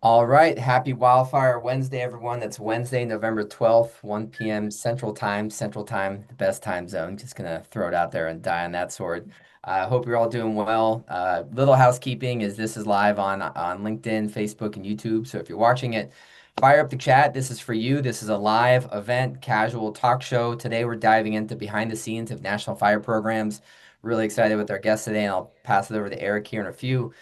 All right, happy Wildfire Wednesday, everyone. That's Wednesday, November 12th, 1 p.m. Central Time. Central Time, the best time zone. Just gonna throw it out there and die on that sword. I hope you're all doing well. Little housekeeping is this is live on LinkedIn, Facebook, and YouTube. So if you're watching it, fire up the chat. This is for you. This is a live event, casual talk show. Today we're diving into behind the scenes of national fire programs. Really excited with our guest today, and I'll pass it over to Eric here in a few.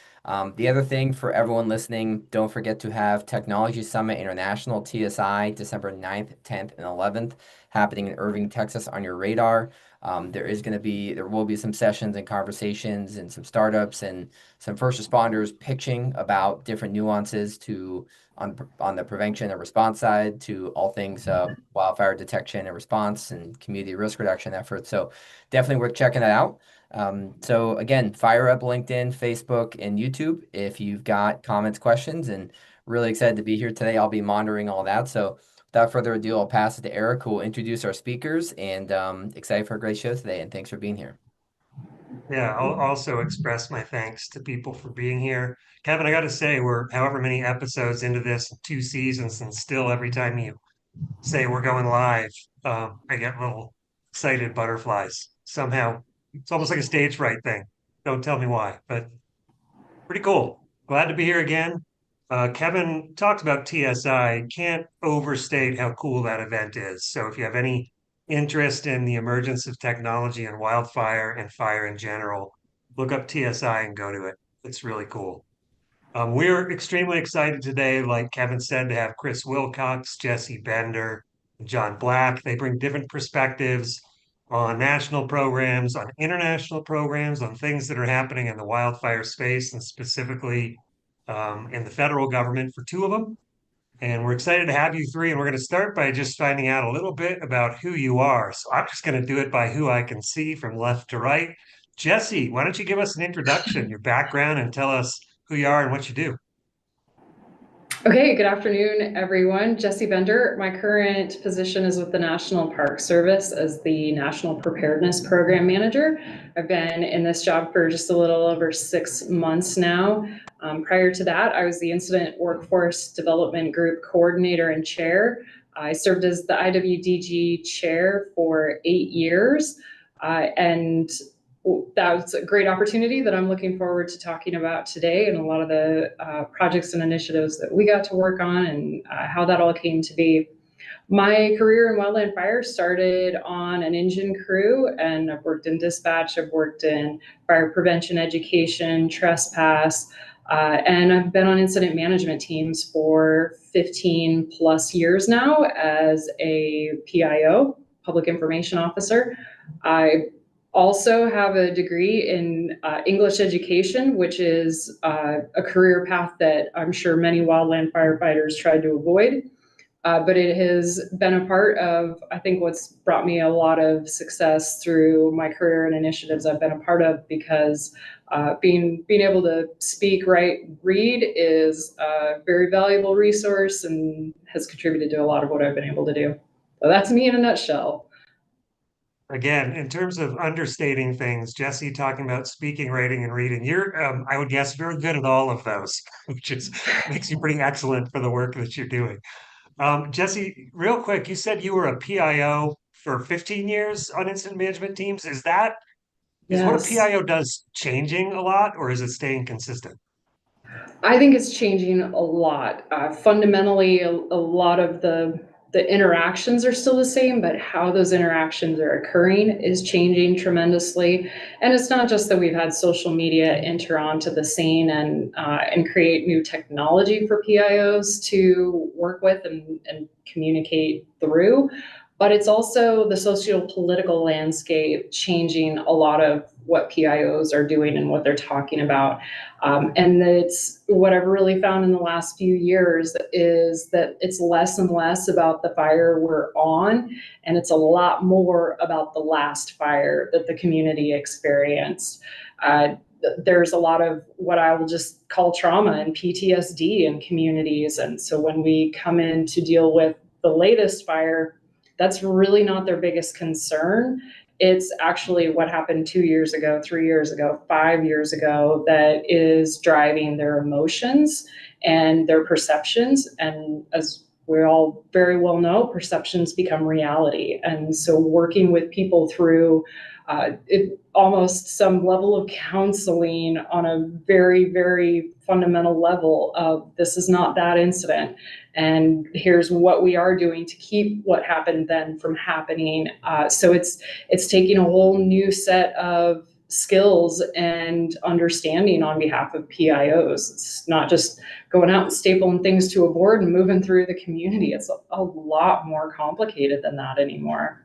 The other thing for everyone listening, don't forget to have Technology Summit International, TSI, December 9th, 10th, and 11th, happening in Irving, Texas, on your radar. There will be some sessions and conversations and some startups and some first responders pitching about different nuances on the prevention and response side to all things wildfire detection and response and community risk reduction efforts. So definitely worth checking that out. So again, fire up LinkedIn, Facebook, and YouTube if you've got comments, questions, and really excited to be here today. I'll be monitoring all that. So without further ado, I'll pass it to Eric, who will introduce our speakers, and excited for a great show today. And thanks for being here. Yeah, I'll also express my thanks to people for being here. Kevin, I got to say, we're however many episodes into this, 2 seasons, and still every time you say we're going live, I get little excited butterflies. Somehow, it's almost like a stage fright thing. Don't tell me why, but pretty cool. Glad to be here again. Kevin talked about TSI. Can't overstate how cool that event is. So if you have any interest in the emergence of technology and wildfire and fire in general, look up TSI and go to it. It's really cool. We're extremely excited today, like Kevin said, to have Chris Wilcox, Jesse Bender, and John Black. They bring different perspectives on national programs, on international programs, on things that are happening in the wildfire space, and specifically in the federal government for two of them. And we're excited to have you three. And we're going to start by just finding out a little bit about who you are. So I'm just going to do it by who I can see from left to right. Jesse, why don't you give us an introduction, your background, and tell us who you are and what you do? Okay, good afternoon, everyone. Jesse Bender. My current position is with the National Park Service as the National Preparedness Program Manager. I've been in this job for just a little over 6 months now. Prior to that, I was the Incident Workforce Development Group Coordinator and Chair. I served as the IWDG Chair for 8 years, and that was a great opportunity that I'm looking forward to talking about today, and a lot of the projects and initiatives that we got to work on and how that all came to be. My career in wildland fire started on an engine crew, and I've worked in dispatch, I've worked in fire prevention education, trespass, and I've been on incident management teams for 15 plus years now as a PIO, public information officer. I also have a degree in English education, which is a career path that I'm sure many wildland firefighters tried to avoid. But it has been a part of, I think, what's brought me a lot of success through my career and initiatives I've been a part of, because being able to speak, write, read is a very valuable resource and has contributed to a lot of what I've been able to do. So that's me in a nutshell. Again, in terms of understating things, Jesse talking about speaking, writing, and reading, you're, I would guess, very good at all of those, which is makes you pretty excellent for the work that you're doing. Jesse, real quick, you said you were a PIO for 15 years on incident management teams. Is what a Yes. PIO does changing a lot, or is it staying consistent? I think it's changing a lot. Fundamentally, a lot of the interactions are still the same, but how those interactions are occurring is changing tremendously. And it's not just that we've had social media enter onto the scene and create new technology for PIOs to work with and communicate through, but it's also the socio-political landscape changing a lot of what PIOs are doing and what they're talking about. And it's what I've really found in the last few years is that it's less and less about the fire we're on, and it's a lot more about the last fire that the community experienced. There's a lot of what I will just call trauma and PTSD in communities. And so when we come in to deal with the latest fire, that's really not their biggest concern. It's actually what happened 2 years ago, 3 years ago, 5 years ago that is driving their emotions and their perceptions. And as we all very well know, perceptions become reality. And so working with people through almost some level of counseling on a very, very fundamental level of this is not that incident. And here's what we are doing to keep what happened then from happening. So it's taking a whole new set of skills and understanding on behalf of PIOs. It's not just going out and stapling things to a board and moving through the community. It's a lot more complicated than that anymore.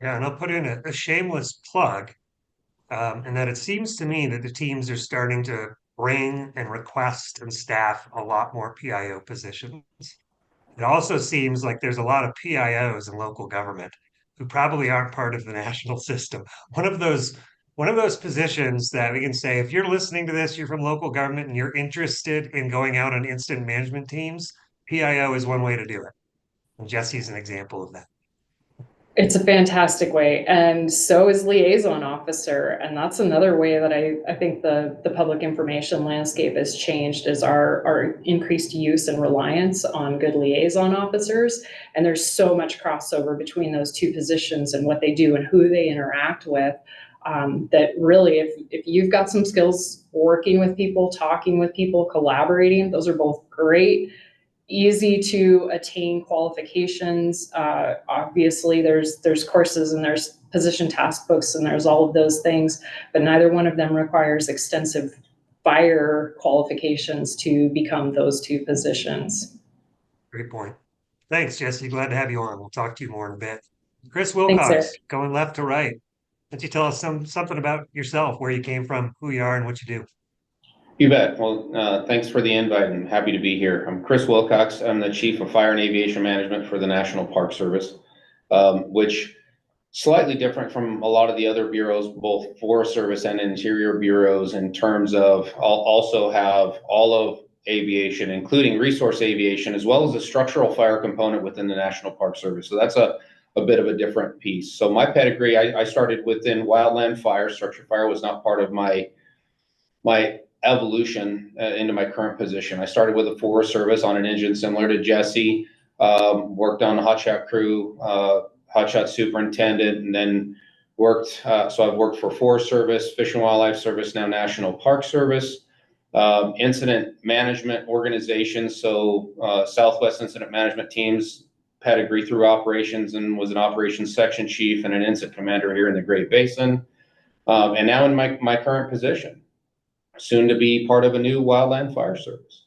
Yeah, and I'll put in a shameless plug, in that it seems to me that the teams are starting to bring and request and staff a lot more PIO positions. It also seems like there's a lot of PIOs in local government who probably aren't part of the national system. One of those positions that we can say, if you're listening to this, you're from local government and you're interested in going out on incident management teams, PIO is one way to do it. And Jesse's an example of that. It's a fantastic way, and so is liaison officer. And that's another way that I think the public information landscape has changed is our increased use and reliance on good liaison officers. And there's so much crossover between those two positions and what they do and who they interact with. That really, if you've got some skills working with people, talking with people, collaborating, those are both great, easy to attain qualifications. Obviously, there's courses and there's position task books and there's all of those things, but neither one of them requires extensive fire qualifications to become those two positions. Great point. Thanks, Jesse. Glad to have you on. We'll talk to you more in a bit. Chris Thanks, Eric. Wilcox, going left to right. Why don't you tell us something about yourself, where you came from, who you are, and what you do? You bet. Well, thanks for the invite and happy to be here. I'm Chris Wilcox. I'm the Chief of Fire and Aviation Management for the National Park Service, which slightly different from a lot of the other bureaus, both Forest Service and Interior bureaus, in terms of also have all of aviation, including resource aviation, as well as a structural fire component within the National Park Service. So that's a bit of a different piece. So my pedigree, I started within wildland fire. Structure fire was not part of my evolution into my current position. I started with the Forest Service on an engine similar to Jesse, worked on the hot shot crew, hot shot superintendent, and then worked, so I've worked for Forest Service, Fish and Wildlife Service, now National Park Service, incident management organizations, so Southwest Incident Management Teams, pedigree through operations, and was an operations section chief and an incident commander here in the Great Basin, and now in my current position, soon to be part of a new wildland fire service.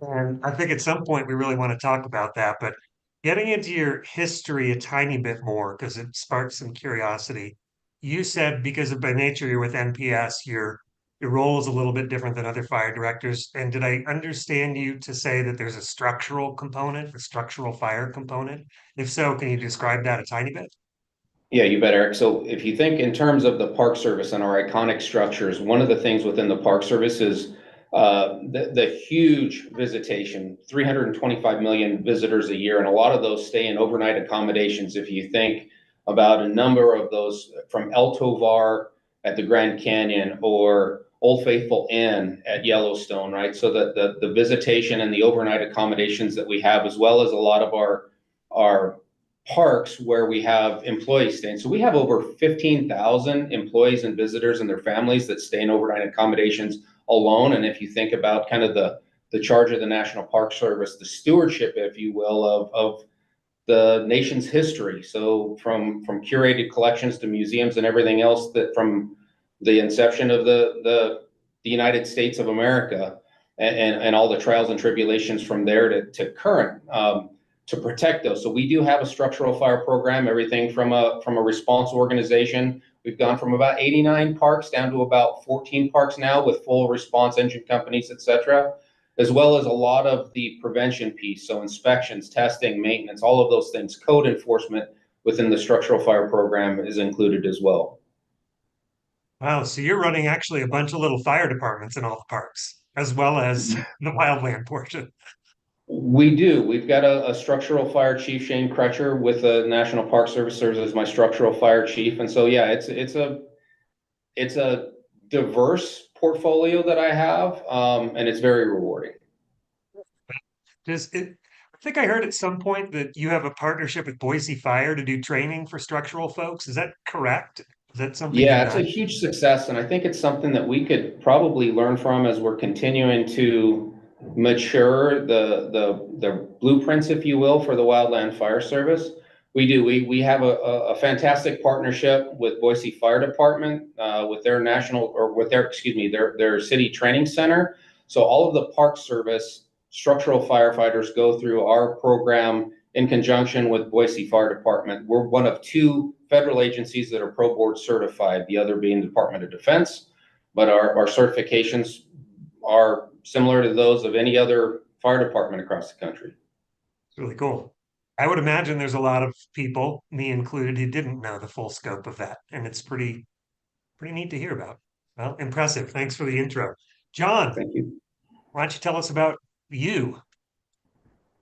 And I think at some point we really want to talk about that, but getting into your history a tiny bit more, because it sparked some curiosity. You said because of by nature you're with NPS, your role is a little bit different than other fire directors. And did I understand you to say that there's a structural component, a structural fire component? If so, can you describe that a tiny bit? Yeah, you bet, Eric. So if you think in terms of the Park Service and our iconic structures, one of the things within the Park Service is the huge visitation, 325 million visitors a year, and a lot of those stay in overnight accommodations. If you think about a number of those from El Tovar at the Grand Canyon or Old Faithful Inn at Yellowstone, right? So that the visitation and the overnight accommodations that we have, as well as a lot of our parks where we have employees staying. So we have over 15,000 employees and visitors and their families that stay in overnight accommodations alone. And if you think about kind of the charge of the National Park Service, the stewardship, if you will, of the nation's history. So from curated collections to museums and everything else, that from the inception of the United States of America and all the trials and tribulations from there to current, to protect those. So we do have a structural fire program, everything from a response organization. We've gone from about 89 parks down to about 14 parks now with full response engine companies, et cetera, as well as a lot of the prevention piece. So inspections, testing, maintenance, all of those things, code enforcement within the structural fire program is included as well. Wow, so you're running actually a bunch of little fire departments in all the parks, as well as the wildland portion. We do. We've got a structural fire chief, Shane Crutcher, with the National Park Service, serves as my structural fire chief. And so, yeah, it's a diverse portfolio that I have, and it's very rewarding. I think I heard at some point that you have a partnership with Boise Fire to do training for structural folks. Is that correct? Is that something Yeah, you've it's a done? huge success, and I think it's something that we could probably learn from as we're continuing to mature the blueprints, if you will, for the Wildland Fire Service. We have a fantastic partnership with Boise Fire Department, with their their city training center. So all of the Park Service structural firefighters go through our program in conjunction with Boise Fire Department. We're one of two federal agencies that are Pro Board certified, the other being the Department of Defense. But our certifications are similar to those of any other fire department across the country. It's really cool. I would imagine there's a lot of people, me included, who didn't know the full scope of that, and it's pretty neat to hear about. Well, impressive. Thanks for the intro. John, Thank you. why don't you tell us about you?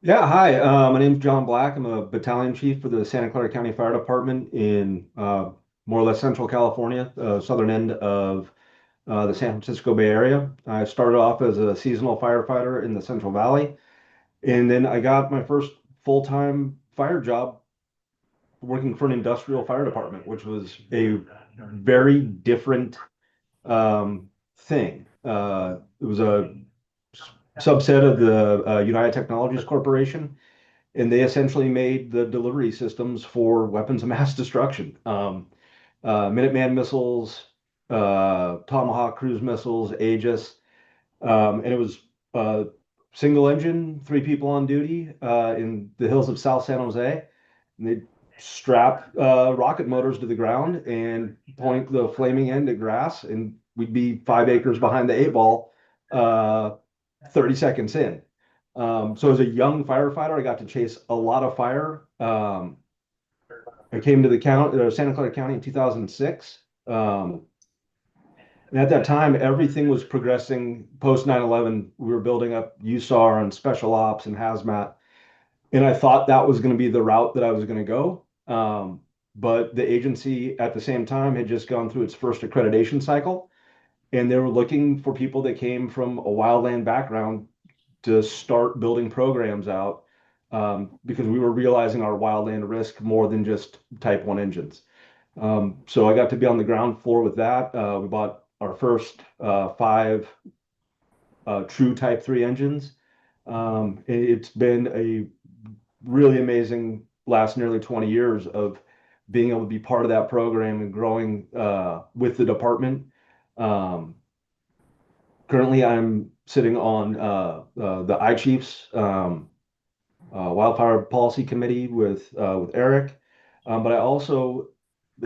Yeah, hi. My name's John Black. I'm a battalion chief for the Santa Clara County Fire Department in more or less Central California, southern end of the San Francisco Bay Area. I started off as a seasonal firefighter in the Central Valley, and then I got my first full-time fire job working for an industrial fire department, which was a very different thing. It was a subset of the United Technologies Corporation, and they essentially made the delivery systems for weapons of mass destruction. Minuteman missiles, Tomahawk cruise missiles, Aegis, and it was single engine, three people on duty in the hills of South San Jose. And they'd strap rocket motors to the ground and point the flaming end at grass, and we'd be 5 acres behind the 8 ball 30 seconds in. So as a young firefighter, I got to chase a lot of fire. I came to Santa Clara County in 2006. And at that time, everything was progressing post 9/11. We were building up USAR and special ops and hazmat. And I thought that was going to be the route that I was going to go. But the agency at the same time had just gone through its first accreditation cycle. And they were looking for people that came from a wildland background to start building programs out, because we were realizing our wildland risk more than just Type 1 engines. So I got to be on the ground floor with that. We bought our first 5 true Type 3 engines. It's been a really amazing last nearly 20 years of being able to be part of that program and growing with the department. Currently, I'm sitting on the iChiefs Wildfire Policy Committee with Eric, but I also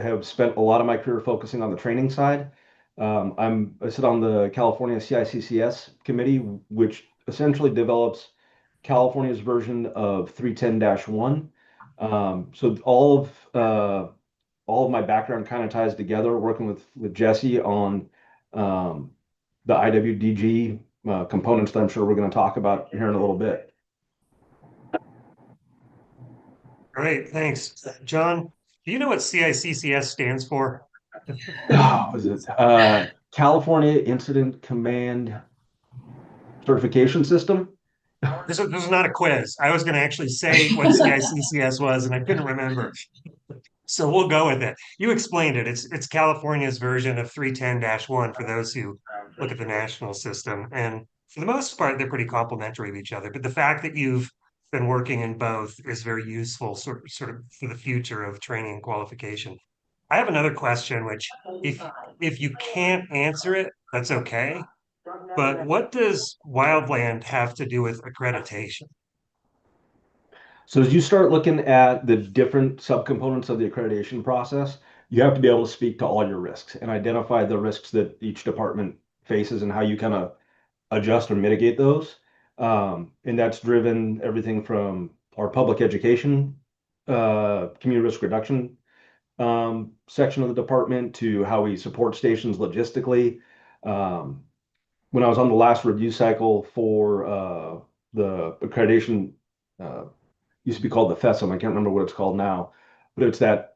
have spent a lot of my career focusing on the training side. I sit on the California CICCS committee, which essentially develops California's version of 310-1. So all of my background kind of ties together, working with Jesse on the IWDG components that I'm sure we're going to talk about here in a little bit. Great, thanks. John, do you know what CICCS stands for? Was it California Incident Command Certification System? This is not a quiz. I was going to actually say what CICCS was, and I couldn't remember. So we'll go with it. You explained it. It's California's version of 310-1 for those who look at the national system. And for the most part, they're pretty complementary of each other. But the fact that you've been working in both is very useful sort of for the future of training and qualification. I have another question, which if you can't answer it, that's okay. But what does wildland have to do with accreditation? So as you start looking at the different subcomponents of the accreditation process, you have to be able to speak to all your risks and identify the risks that each department faces and how you kind of adjust or mitigate those. And that's driven everything from our public education, community risk reduction section of the department to how we support stations logistically. When I was on the last review cycle for the accreditation used to be called the FESM. I can't remember what it's called now, but it's that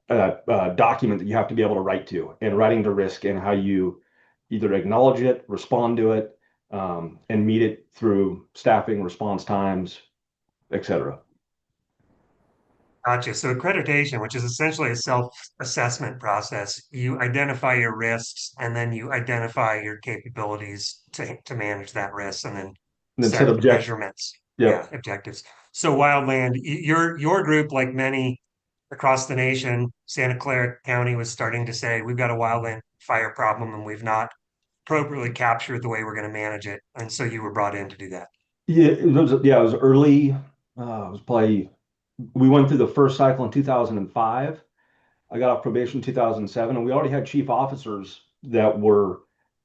document that you have to be able to write to, and writing to risk, and how you either acknowledge it, respond to it, and meet it through staffing, response times, etc. Gotcha. So accreditation, which is essentially a self-assessment process, you identify your risks and then you identify your capabilities to manage that risk and then And then set set objectives. measurements. Yep. Yeah, objectives. So Wildland, your group, like many across the nation, Santa Clara County was starting to say, we've got a wildland fire problem and we've not appropriately captured the way we're going to manage it. And so you were brought in to do that. Yeah, it was early. It was probably, we went through the first cycle in 2005. I got off probation in 2007, and we already had chief officers that were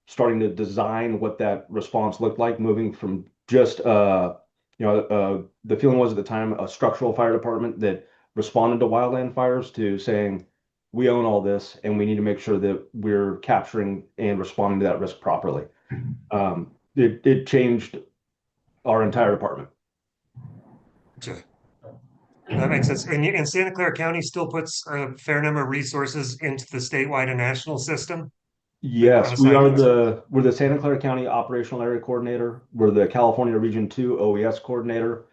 starting to design what that response looked like, moving from just the feeling was at the time a structural fire department that responded to wildland fires, to saying we own all this and we need to make sure that we're capturing and responding to that risk properly. It changed our entire department. Gotcha. That makes sense. And Santa Clara County still puts a fair number of resources into the statewide and national system. Yes, we're the Santa Clara County Operational Area Coordinator. We're the California Region 2 OES Coordinator.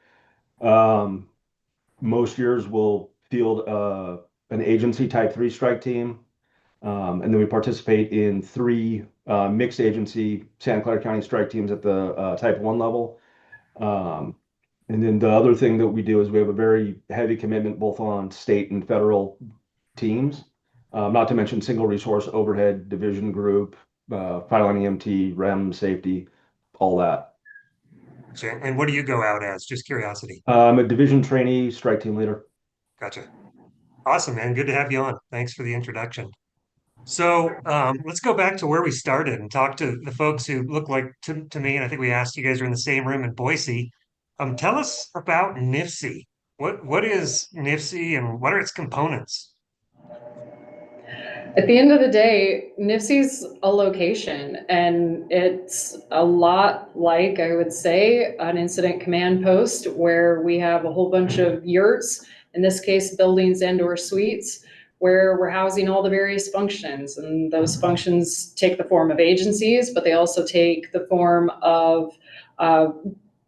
Most years we'll field an agency Type 3 strike team. And then we participate in 3 mixed agency Santa Clara County strike teams at the Type 1 level. And then the other thing that we do is we have a very heavy commitment both on state and federal teams, not to mention single resource overhead, division group, fireline EMT, REM, safety, all that. And what do you go out as? Just curiosity. I'm a division trainee, strike team leader. Gotcha. Awesome, man. Good to have you on. Thanks for the introduction. So let's go back to where we started and talk to the folks who look like to me, and I think we asked, you guys are in the same room in Boise. Tell us about NIFC. What is NIFC and what are its components? At the end of the day, NIFC's a location, and it's a lot like, I would say, an incident command post where we have a whole bunch of yurts, in this case, buildings and/or suites, where we're housing all the various functions. And those functions take the form of agencies, but they also take the form of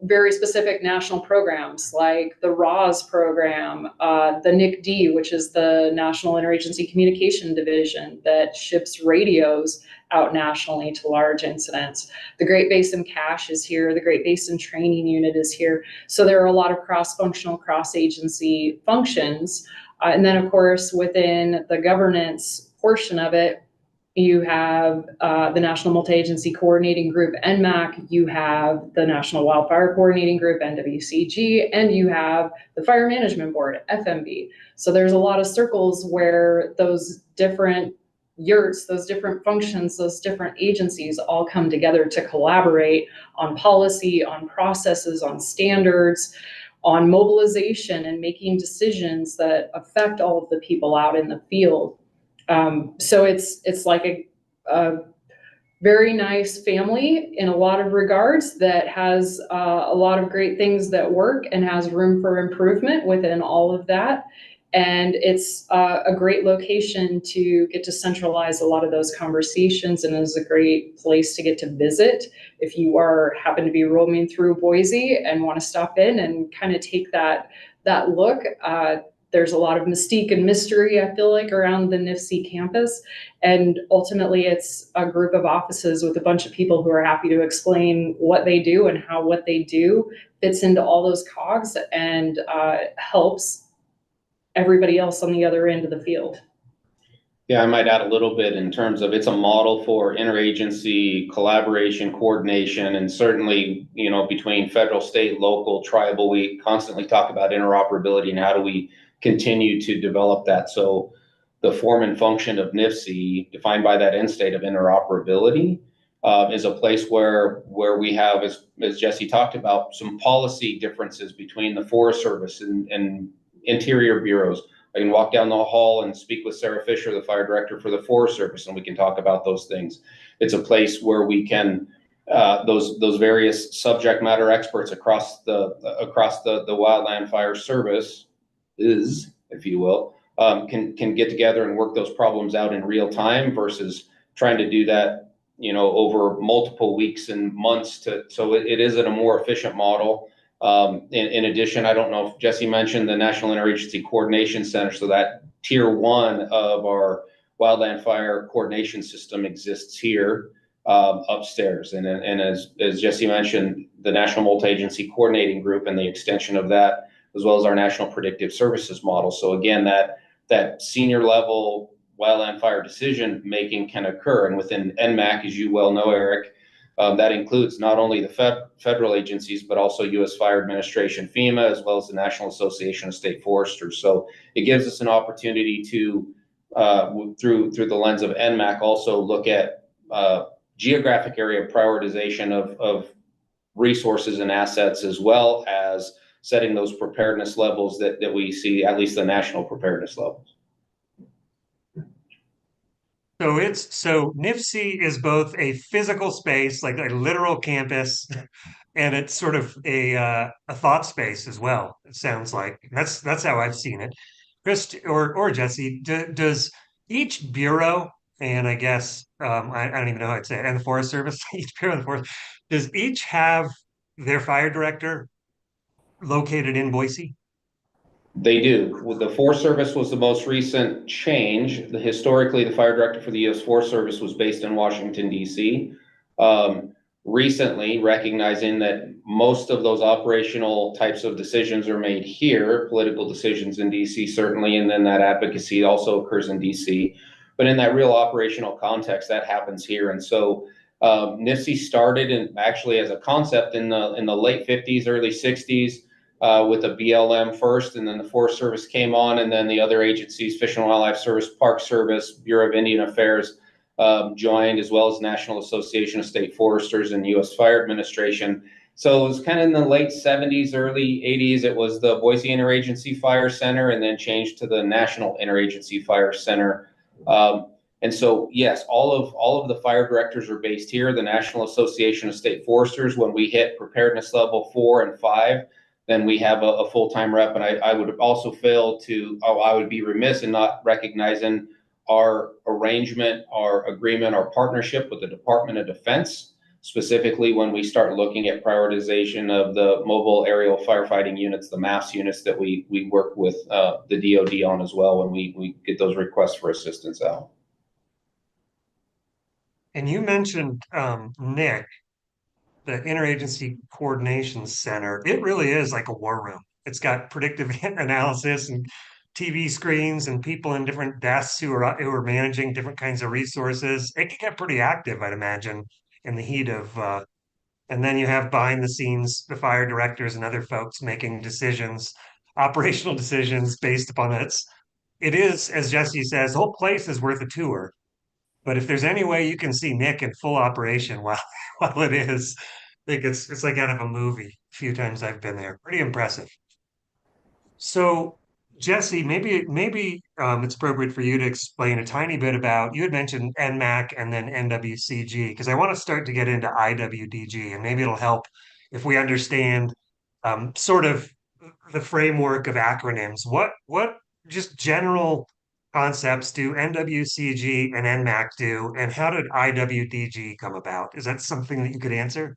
very specific national programs like the RAWS program, the NICD, which is the National Interagency Communication Division that ships radios out nationally to large incidents. The Great Basin Cache is here. The Great Basin Training Unit is here. So there are a lot of cross-functional, cross-agency functions. And then, of course, within the governance portion of it, you have the National Multi-Agency Coordinating Group, NMAC, you have the National Wildfire Coordinating Group, NWCG, and you have the Fire Management Board, FMB. So there's a lot of circles where those different yurts, those different functions, those different agencies all come together to collaborate on policy, on processes, on standards, on mobilization, and making decisions that affect all of the people out in the field. So it's like a very nice family in a lot of regards that has a lot of great things that work and has room for improvement within all of that. And it's a great location to get to centralize a lot of those conversations, and is a great place to get to visit if you happen to be roaming through Boise and want to stop in and kind of take that look. There's a lot of mystique and mystery, I feel like, around the NIFC campus. And ultimately, it's a group of offices with a bunch of people who are happy to explain what they do and how what they do fits into all those cogs and helps everybody else on the other end of the field. Yeah, I might add a little bit in terms of it's a model for interagency collaboration, coordination, and certainly, between federal, state, local, tribal, we constantly talk about interoperability and how do we continue to develop that. So the form and function of NIFC, defined by that end state of interoperability, is a place where we have, as Jesse talked about, some policy differences between the Forest Service and interior bureaus. I can walk down the hall and speak with Sarah Fisher, the fire director for the Forest Service, and we can talk about those things. It's a place where we can those various subject matter experts across the Wildland Fire Service if you will, can get together and work those problems out in real time versus trying to do that, over multiple weeks and months so it is a more efficient model. In addition, I don't know if Jesse mentioned the National Interagency Coordination Center, so that tier 1 of our wildland fire coordination system exists here upstairs. And as Jesse mentioned, the National Multi-Agency Coordinating Group and the extension of that, as well as our National Predictive Services model. So again, that senior level wildland fire decision making can occur. And within NMAC, as you well know, Eric, that includes not only the federal agencies, but also U.S. Fire Administration, FEMA, as well as the National Association of State Foresters. So it gives us an opportunity to, through the lens of NMAC, also look at geographic area prioritization of resources and assets, as well as setting those preparedness levels that we see, at least the national preparedness levels. So NIFC is both a physical space, like a literal campus, and it's sort of a thought space as well. It sounds like that's how I've seen it. Chris or Jesse, does each bureau, and I guess I don't even know how I'd say it, and the Forest Service, each bureau and the Forest, does each have their fire director located in Boise? They do. The Forest Service was the most recent change. Historically, the fire director for the U.S. Forest Service was based in Washington, D.C. Recently, recognizing that most of those operational types of decisions are made here, political decisions in D.C. certainly, and then that advocacy also occurs in D.C. But in that real operational context, that happens here. And so NIFC started actually as a concept in the late 50s, early 60s. With a BLM first, and then the Forest Service came on, and then the other agencies, Fish and Wildlife Service, Park Service, Bureau of Indian Affairs, joined, as well as National Association of State Foresters and U.S. Fire Administration. So it was kind of in the late 70s, early 80s. It was the Boise Interagency Fire Center, and then changed to the National Interagency Fire Center. And so, yes, all of the fire directors are based here. The National Association of State Foresters, when we hit preparedness level 4 and 5, then we have a full-time rep. And I would also I would be remiss in not recognizing our arrangement, our agreement, our partnership with the Department of Defense, specifically when we start looking at prioritization of the mobile aerial firefighting units, the MAFS units that we work with the DoD on as well when we get those requests for assistance out. And you mentioned Nick, the Interagency Coordination Center. It really is like a war room. It's got predictive analysis and TV screens and people in different desks who are managing different kinds of resources. It can get pretty active, I'd imagine, in the heat of and then you have behind the scenes the fire directors and other folks making decisions, operational decisions based upon it. It is, as Jesse says, the whole place is worth a tour. But if there's any way you can see Nick in full operation while it is, I think it's like out of a movie. A few times I've been there. Pretty impressive. So, Jesse, maybe it's appropriate for you to explain a tiny bit about, you had mentioned NMAC and then NWCG, because I want to start to get into IWDG, and maybe it'll help if we understand sort of the framework of acronyms. What just general concepts do NWCG and NMAC do, and how did IWDG come about? Is that something that you could answer?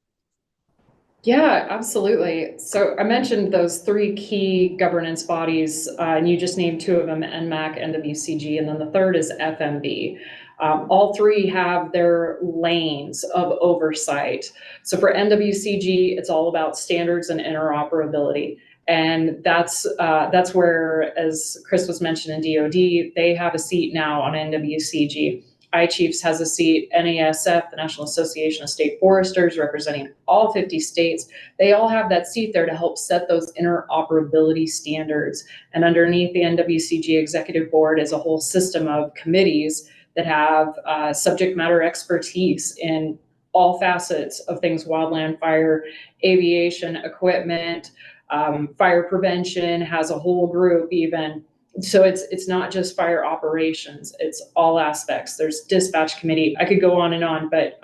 Yeah, absolutely. So I mentioned those 3 key governance bodies, and you just named 2 of them, NMAC, NWCG, and then the third is FMB. All 3 have their lanes of oversight. So for NWCG, it's all about standards and interoperability. And that's where, as Chris was mentioning, DoD, they have a seat now on NWCG. iChiefs has a seat, NASF, the National Association of State Foresters, representing all 50 states. They all have that seat there to help set those interoperability standards. And underneath the NWCG Executive Board is a whole system of committees that have subject matter expertise in all facets of things: wildland fire, aviation, equipment, fire prevention, has a whole group even So it's not just fire operations, it's all aspects. There's dispatch committee. I could go on and on, but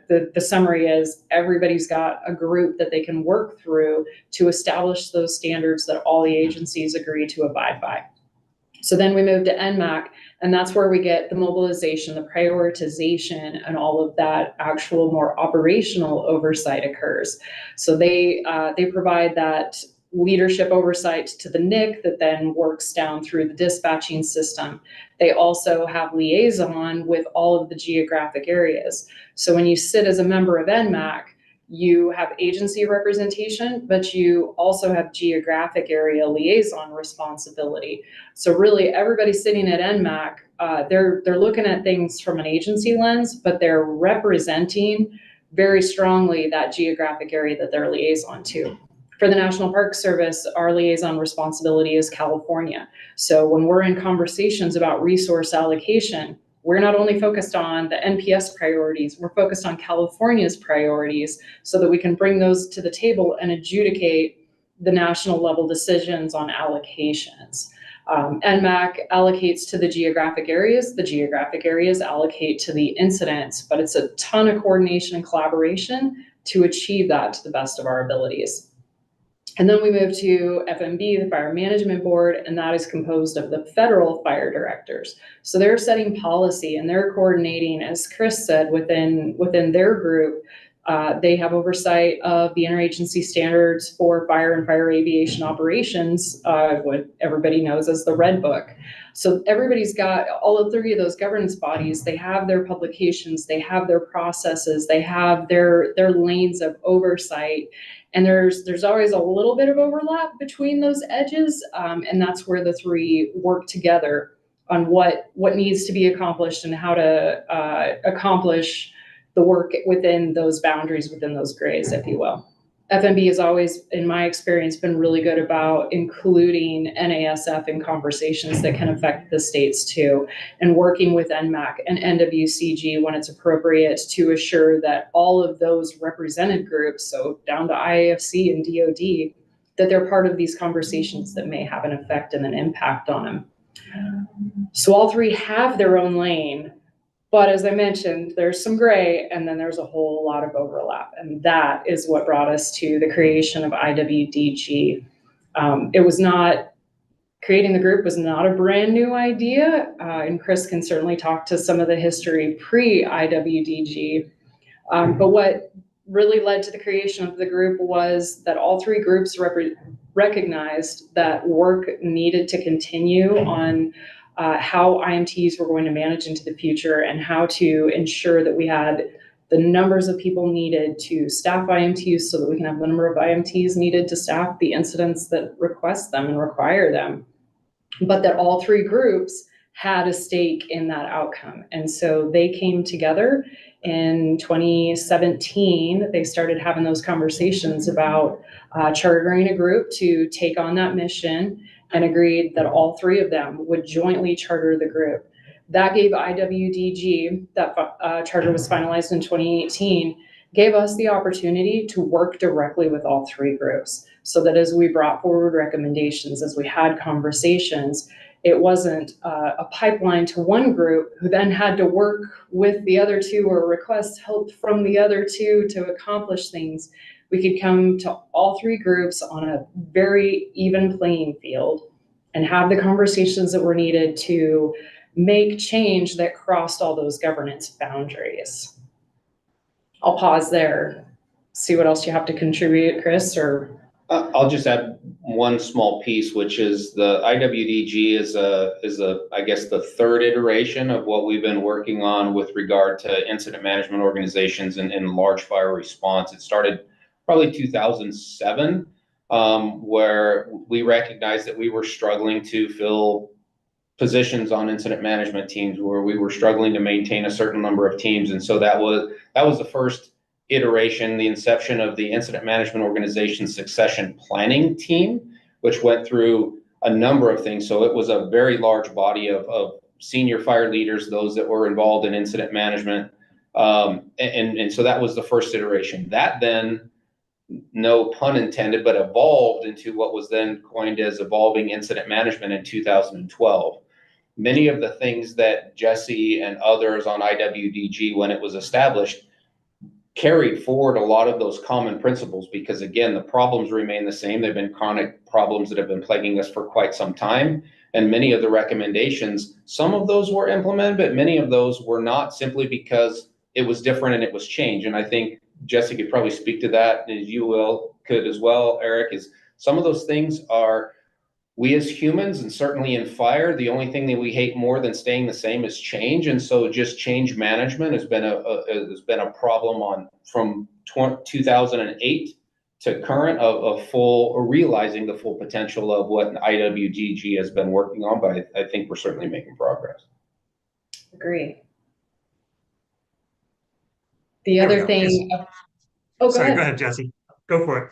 the summary is everybody's got a group that they can work through to establish those standards that all the agencies agree to abide by. So then we move to NMAC, and that's where we get the mobilization, the prioritization, and all of that actual more operational oversight occurs. So they provide that leadership oversight to the NIC that then works down through the dispatching system. They also have liaison with all of the geographic areas. So when you sit as a member of NMAC, you have agency representation, but you also have geographic area liaison responsibility. So really everybody sitting at NMAC, they're looking at things from an agency lens, but they're representing very strongly that geographic area that they're liaison to. For the National Park Service, our liaison responsibility is California. So when we're in conversations about resource allocation, we're not only focused on the NPS priorities, we're focused on California's priorities so that we can bring those to the table and adjudicate the national level decisions on allocations. NMAC allocates to the geographic areas allocate to the incidents, but it's a ton of coordination and collaboration to achieve that to the best of our abilities. And then we move to FMB, the Fire Management Board, and that is composed of the federal fire directors. So they're setting policy and they're coordinating, as Chris said, within their group. They have oversight of the interagency standards for fire and fire aviation operations, what everybody knows as the Red Book. So everybody's got all of three of those governance bodies. They have their publications, they have their processes, they have their lanes of oversight. And there's always a little bit of overlap between those edges, and that's where the three work together on what needs to be accomplished and how to accomplish the work within those boundaries, within those grays, if you will. FMB has always, in my experience, been really good about including NASF in conversations that can affect the states too, and working with NMAC and NWCG when it's appropriate to assure that all of those represented groups, so down to IAFC and DOD, that they're part of these conversations that may have an effect and an impact on them. So all three have their own lane, but as I mentioned, there's some gray and then there's a whole lot of overlap. And that is what brought us to the creation of IWDG. Creating the group was not a brand new idea. And Chris can certainly talk to some of the history pre-IWDG. But what really led to the creation of the group was that all three groups recognized that work needed to continue on how IMTs were going to manage into the future and how to ensure that we had the numbers of people needed to staff IMTs so that we can have the number of IMTs needed to staff the incidents that request them and require them. But that all three groups had a stake in that outcome. And so they came together in 2017. They started having those conversations about chartering a group to take on that mission, and agreed that all three of them would jointly charter the group. That gave IWDG, that charter was finalized in 2018, gave us the opportunity to work directly with all three groups, so that as we brought forward recommendations, as we had conversations, it wasn't a pipeline to one group who then had to work with the other two or request help from the other two to accomplish things. We could come to all three groups on a very even playing field and have the conversations that were needed to make change that crossed all those governance boundaries. I'll pause there. See what else you have to contribute, Chris, or? I'll just add one small piece, which is the IWDG is I guess the third iteration of what we've been working on with regard to incident management organizations and large fire response. It started probably 2007, where we recognized that we were struggling to fill positions on incident management teams, where we were struggling to maintain a certain number of teams. And so that was the first iteration, the inception of the incident management organization succession planning team, which went through a number of things. So it was a very large body of senior fire leaders, those that were involved in incident management. And so that was the first iteration. That then no pun intended, but evolved into what was then coined as evolving incident management in 2012. Many of the things that Jesse and others on IWDG, when it was established, carried forward a lot of those common principles, because again, the problems remain the same. They've been chronic problems that have been plaguing us for quite some time. And many of the recommendations, some of those were implemented, but many of those were not, simply because it was different and it was changed. And I think Jesse could probably speak to that, as you could as well, Eric, is some of those things are, we as humans, and certainly in fire, the only thing that we hate more than staying the same is change. And so just change management has been a problem from 2008 to current, of full realizing the full potential of what IWDG has been working on. But I think we're certainly making progress. Agree. The There we other go. thing, oh, go Sorry, ahead. go ahead, Jesse. Go for it.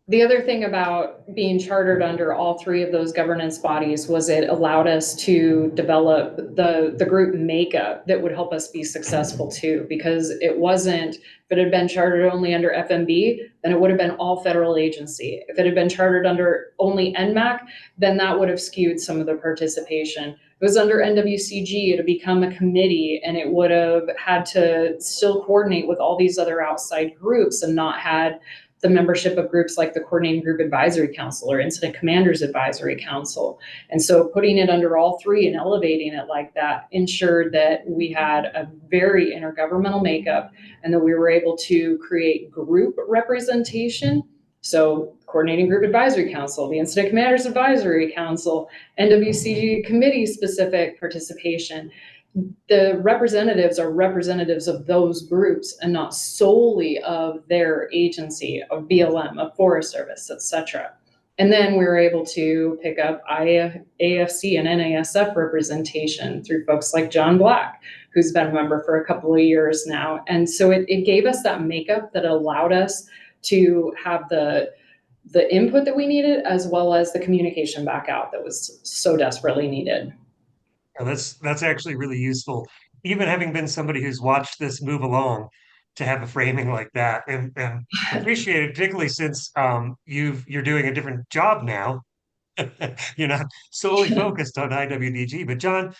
The other thing about being chartered under all three of those governance bodies was it allowed us to develop the group makeup that would help us be successful too, because it wasn't, if it had been chartered only under FMB, then it would have been all federal agency. If it had been chartered under only NMAC, then that would have skewed some of the participation. If it was under NWCG, it had become a committee, and it would have had to still coordinate with all these other outside groups and not had the membership of groups like the Coordinating Group Advisory Council or Incident Commanders Advisory Council. And so putting it under all three and elevating it like that ensured that we had a very intergovernmental makeup and that we were able to create group representation. So Coordinating Group Advisory Council, the Incident Commanders Advisory Council, NWCG committee specific participation. The representatives are representatives of those groups and not solely of their agency, of BLM, of Forest Service, etc. And then we were able to pick up AFC and NASF representation through folks like John Black, who's been a member for a couple of years now. And so it gave us that makeup that allowed us to have the input that we needed, as well as the communication back out that was so desperately needed. Oh, that's actually really useful. Even having been somebody who's watched this move along, to have a framing like that, and appreciate it, particularly since you're doing a different job now. You're not solely focused on IWDG. But John,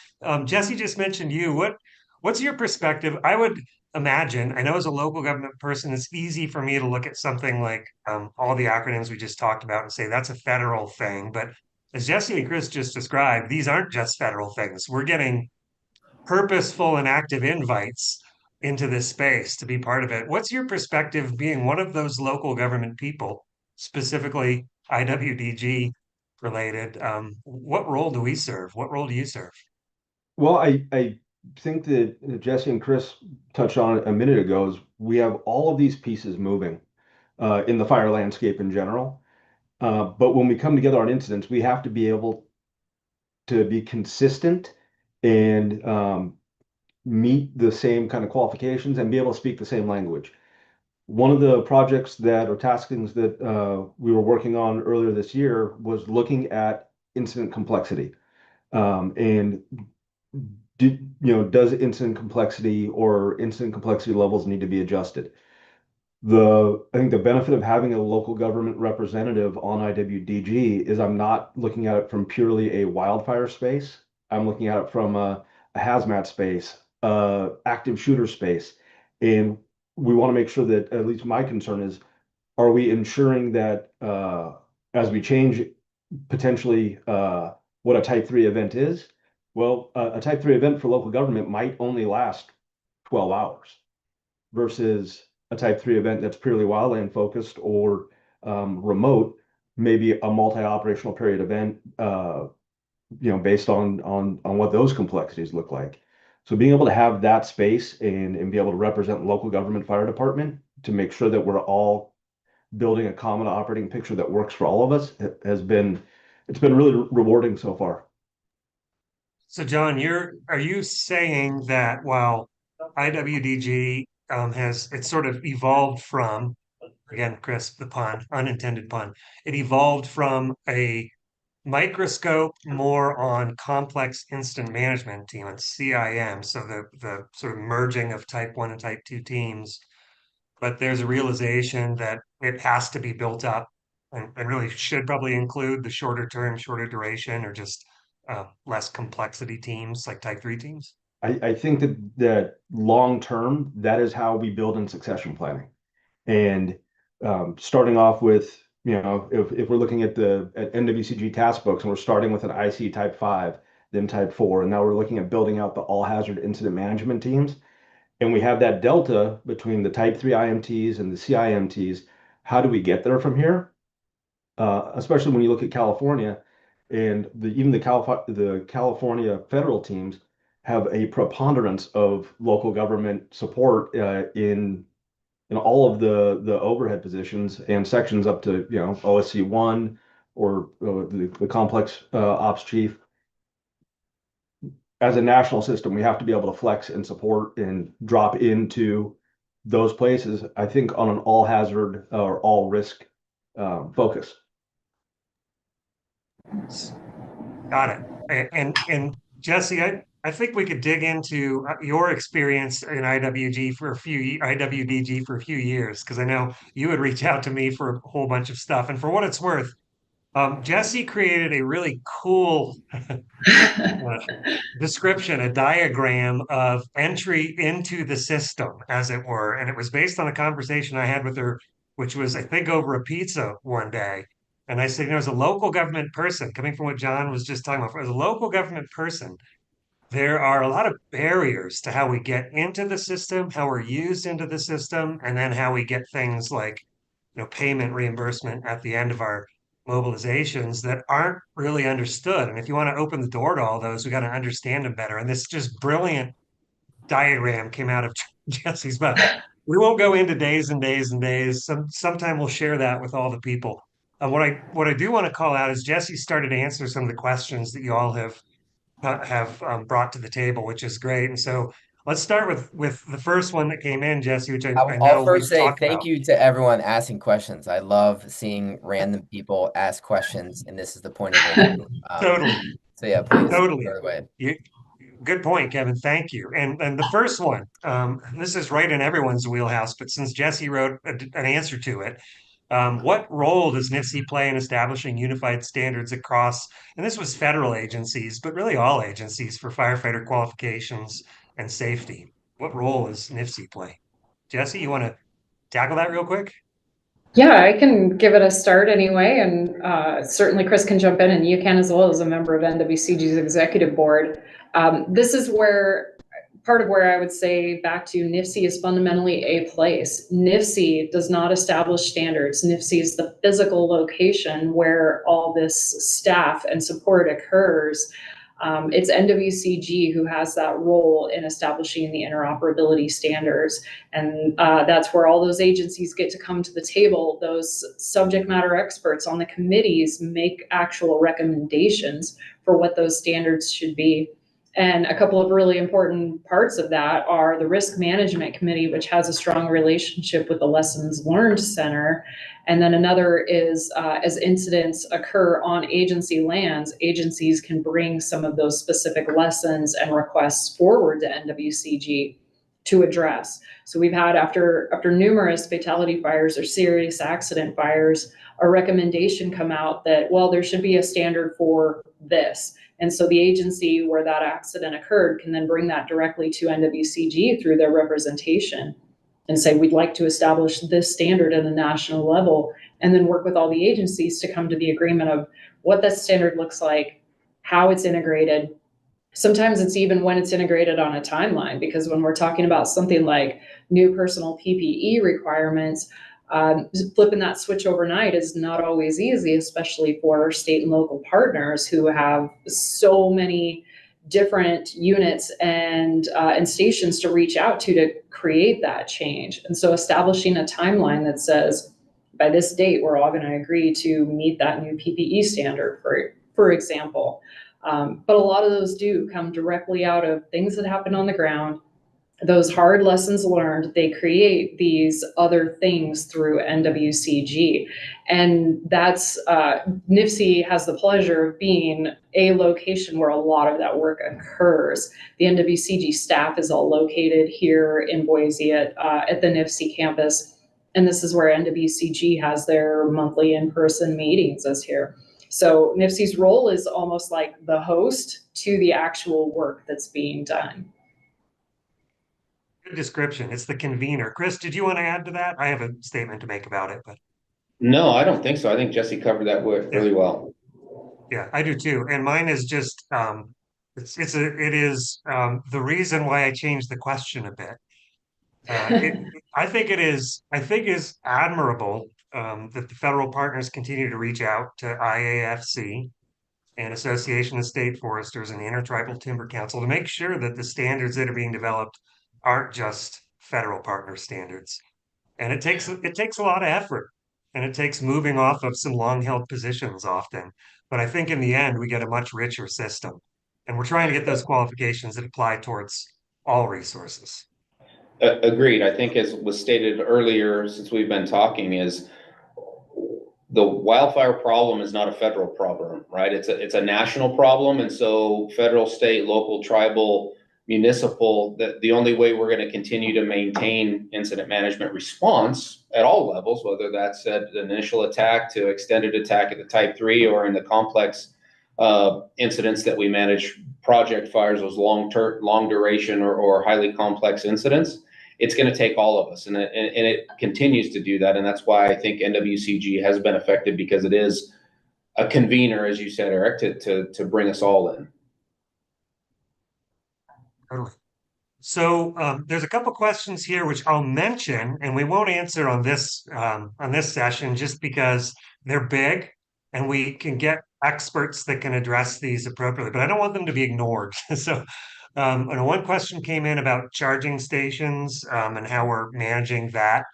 Jesse just mentioned you. What's your perspective? I would imagine, I know as a local government person, it's easy for me to look at something like all the acronyms we just talked about and say that's a federal thing. But as Jesse and Chris just described, these aren't just federal things. We're getting purposeful and active invites into this space to be part of it. What's your perspective being one of those local government people, specifically IWDG related? What role do we serve? What role do you serve? Well, I think that Jesse and Chris touched on it a minute ago, is we have all of these pieces moving in the fire landscape in general. But when we come together on incidents, we have to be able to be consistent and meet the same kind of qualifications and be able to speak the same language. One of the projects or taskings that we were working on earlier this year was looking at incident complexity. And does incident complexity or incident complexity levels need to be adjusted? I think the benefit of having a local government representative on IWDG is I'm not looking at it from purely a wildfire space. I'm looking at it from a hazmat space, active shooter space. And we want to make sure that, at least my concern is, are we ensuring that as we change potentially what a type 3 event is? Well, a type 3 event for local government might only last 12 hours versus a type 3 event that's purely wildland focused or remote, maybe a multi-operational period event, based on what those complexities look like. So being able to have that space and be able to represent local government fire department to make sure that we're all building a common operating picture that works for all of us it's been really rewarding so far. So John, are you saying that while IWDG it's sort of evolved from, again, Chris, the pun, unintended pun, it evolved from a microscope more on complex incident management team and CIM, so the sort of merging of type 1 and type 2 teams, but there's a realization that it has to be built up and really should probably include the shorter term, shorter duration, or just less complexity teams like type 3 teams. I think that long term, that is how we build in succession planning. And starting off with, if we're looking at NWCG task books and we're starting with an IC type 5, then type 4, and now we're looking at building out the all hazard incident management teams. And we have that delta between the type 3 IMTs and the CIMTs. How do we get there from here? Especially when you look at California and even the California federal teams have a preponderance of local government support in all of the overhead positions and sections up to OSC 1 or the complex ops chief. As a national system, we have to be able to flex and support and drop into those places, I think, on an all hazard or all risk focus. Got it. And Jesse, I think we could dig into your experience in IWDG for a few years, because I know you would reach out to me for a whole bunch of stuff. And for what it's worth, Jesse created a really cool description, a diagram of entry into the system, as it were. And it was based on a conversation I had with her, which was, I think, over a pizza one day. And I said, as a local government person, coming from what John was just talking about, as a local government person, there are a lot of barriers to how we get into the system, how we're used into the system, and then how we get things like, payment reimbursement at the end of our mobilizations that aren't really understood. And if you want to open the door to all those, we got to understand them better. And this just brilliant diagram came out of Jesse's mouth. We won't go into days and days and days. Sometime we'll share that with all the people. What I do want to call out is Jesse started to answer some of the questions that you all have brought to the table, which is great. And so let's start with the first one that came in, Jesse, which I know I'll we've first say talked thank about. you to everyone asking questions. I love seeing random people ask questions, and this is the point of it. Totally. So yeah, please. Totally. By the way. Good point, Kevin. Thank you. And the first one, this is right in everyone's wheelhouse, but since Jesse wrote an answer to it, what role does NIFC play in establishing unified standards across, and this was federal agencies, but really all agencies for firefighter qualifications and safety? What role does NIFC play? Jesse, you want to tackle that real quick? Yeah, I can give it a start anyway, and certainly Chris can jump in, and you can as well as a member of NWCG's executive board. This is where part of where I would say back to NIFC is fundamentally a place. NIFC does not establish standards. NIFC is the physical location where all this staff and support occurs. It's NWCG who has that role in establishing the interoperability standards. And that's where all those agencies get to come to the table. Those subject matter experts on the committees make actual recommendations for what those standards should be. And a couple of really important parts of that are the Risk Management Committee, which has a strong relationship with the Lessons Learned Center. And then another is as incidents occur on agency lands, agencies can bring some of those specific lessons and requests forward to NWCG to address. So we've had, after numerous fatality fires or serious accident fires, a recommendation come out that, well, there should be a standard for this. And so the agency where that accident occurred can then bring that directly to NWCG through their representation and say, we'd like to establish this standard at a national level, and then work with all the agencies to come to the agreement of what that standard looks like, how it's integrated. Sometimes it's even when it's integrated on a timeline, because when we're talking about something like new personal PPE requirements, flipping that switch overnight is not always easy, especially for state and local partners who have so many different units and stations to reach out to create that change. And so establishing a timeline that says, by this date, we're all going to agree to meet that new PPE standard, for example. But a lot of those do come directly out of things that happen on the ground. Those hard lessons learned, they create these other things through NWCG. And that's, NIFC has the pleasure of being a location where a lot of that work occurs. The NWCG staff is all located here in Boise at the NIFC campus. And this is where NWCG has their monthly in-person meetings this year. So NIFC's role is almost like the host to the actual work that's being done. Good description. It's the convener. Chris, did you want to add to that? I have a statement to make about it, but No, I don't think so. I think Jesse covered that really well. yeah, I do too. And mine is just it is the reason why I changed the question a bit. I think is admirable that the federal partners continue to reach out to IAFC and Association of State Foresters and the Intertribal Timber Council to make sure that the standards that are being developed aren't just federal partner standards. And it takes a lot of effort, and it takes moving off of some long-held positions often. But I think in the end, we get a much richer system. And we're trying to get those qualifications that apply towards all resources. Agreed. I think as was stated earlier, since we've been talking, is the wildfire problem is not a federal problem, right? It's a national problem. And so federal, state, local, tribal, municipal, the only way we're going to continue to maintain incident management response at all levels, whether that's at initial attack to extended attack at the type 3 or in the complex incidents that we manage, project fires, those long duration or highly complex incidents, it's going to take all of us, and it continues to do that. And that's why I think NWCG has been effective, because it is a convener, as you said, Eric, to bring us all in. Totally. So there's a couple questions here which I'll mention, and we won't answer on this session just because they're big, and we can get experts that can address these appropriately. But I don't want them to be ignored. So and one question came in about charging stations and how we're managing that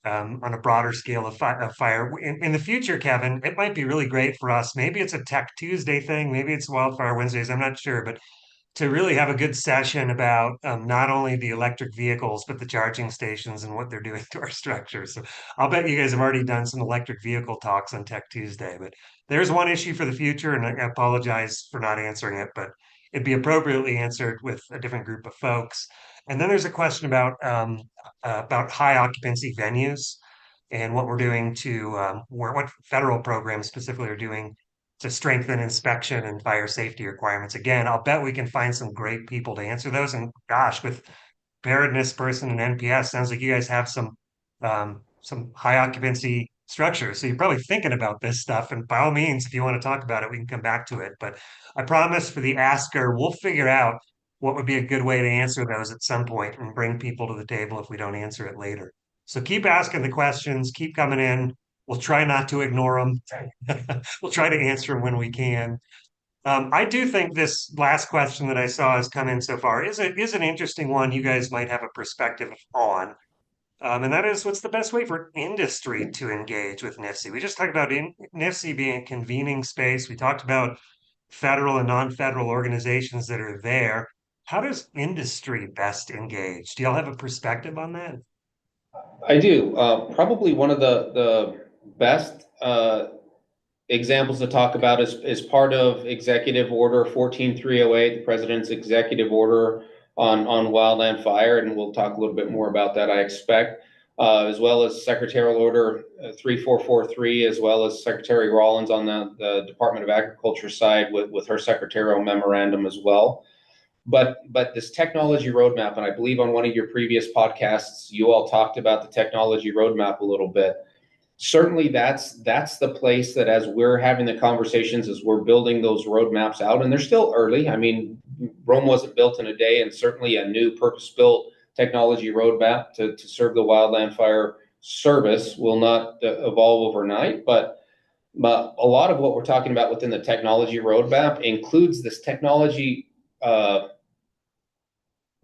on a broader scale of fire. In the future, Kevin, it might be really great for us. Maybe it's a Tech Tuesday thing. Maybe it's Wildfire Wednesdays. I'm not sure, but to really have a good session about not only the electric vehicles, but the charging stations and what they're doing to our structure. So I'll bet you guys have already done some electric vehicle talks on Tech Tuesday, but there's one issue for the future, and I apologize for not answering it, but it'd be appropriately answered with a different group of folks. And then there's a question about high occupancy venues and what we're doing to what federal programs specifically are doing to strengthen inspection and fire safety requirements. Again, I'll bet we can find some great people to answer those. And gosh, with preparedness person and NPS, sounds like you guys have some high occupancy structures. So you're probably thinking about this stuff. And by all means, if you want to talk about it, we can come back to it. But I promise for the asker, we'll figure out what would be a good way to answer those at some point and bring people to the table if we don't answer it later. So keep asking the questions, keep coming in. We'll try not to ignore them. We'll try to answer them when we can. I do think this last question that I saw has come in so far is an interesting one you guys might have a perspective on. And that is, what's the best way for industry to engage with NIFC? We just talked about NIFC being a convening space. We talked about federal and non-federal organizations that are there. How does industry best engage? Do y'all have a perspective on that? I do. Probably one of the best examples to talk about is part of Executive Order 14308, the President's Executive Order on wildland fire, and we'll talk a little bit more about that, I expect, as well as Secretarial Order 3443, as well as Secretary Rollins on the Department of Agriculture side with her secretarial memorandum as well. But this technology roadmap, and I believe on one of your previous podcasts, you all talked about the technology roadmap a little bit. Certainly that's the place that, as we're having the conversations, as we're building those roadmaps out, and they're still early. I mean, Rome wasn't built in a day, and certainly a new purpose-built technology roadmap to serve the wildland fire service will not evolve overnight. But a lot of what we're talking about within the technology roadmap includes this technology, what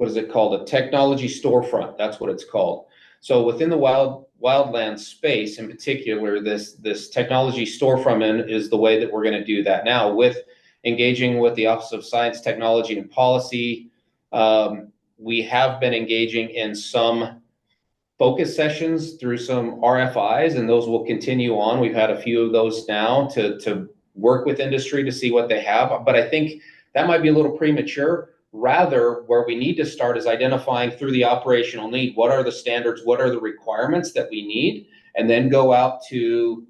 is it called? A technology storefront. That's what it's called. So within the wildland space in particular, this technology storefront is the way that we're going to do that now, with engaging with the Office of Science, Technology, and Policy. We have been engaging in some focus sessions through some RFIs, and those will continue on. We've had a few of those now to work with industry to see what they have, but I think that might be a little premature. Rather, where we need to start is identifying through the operational need, what are the standards, what are the requirements that we need, and then go out to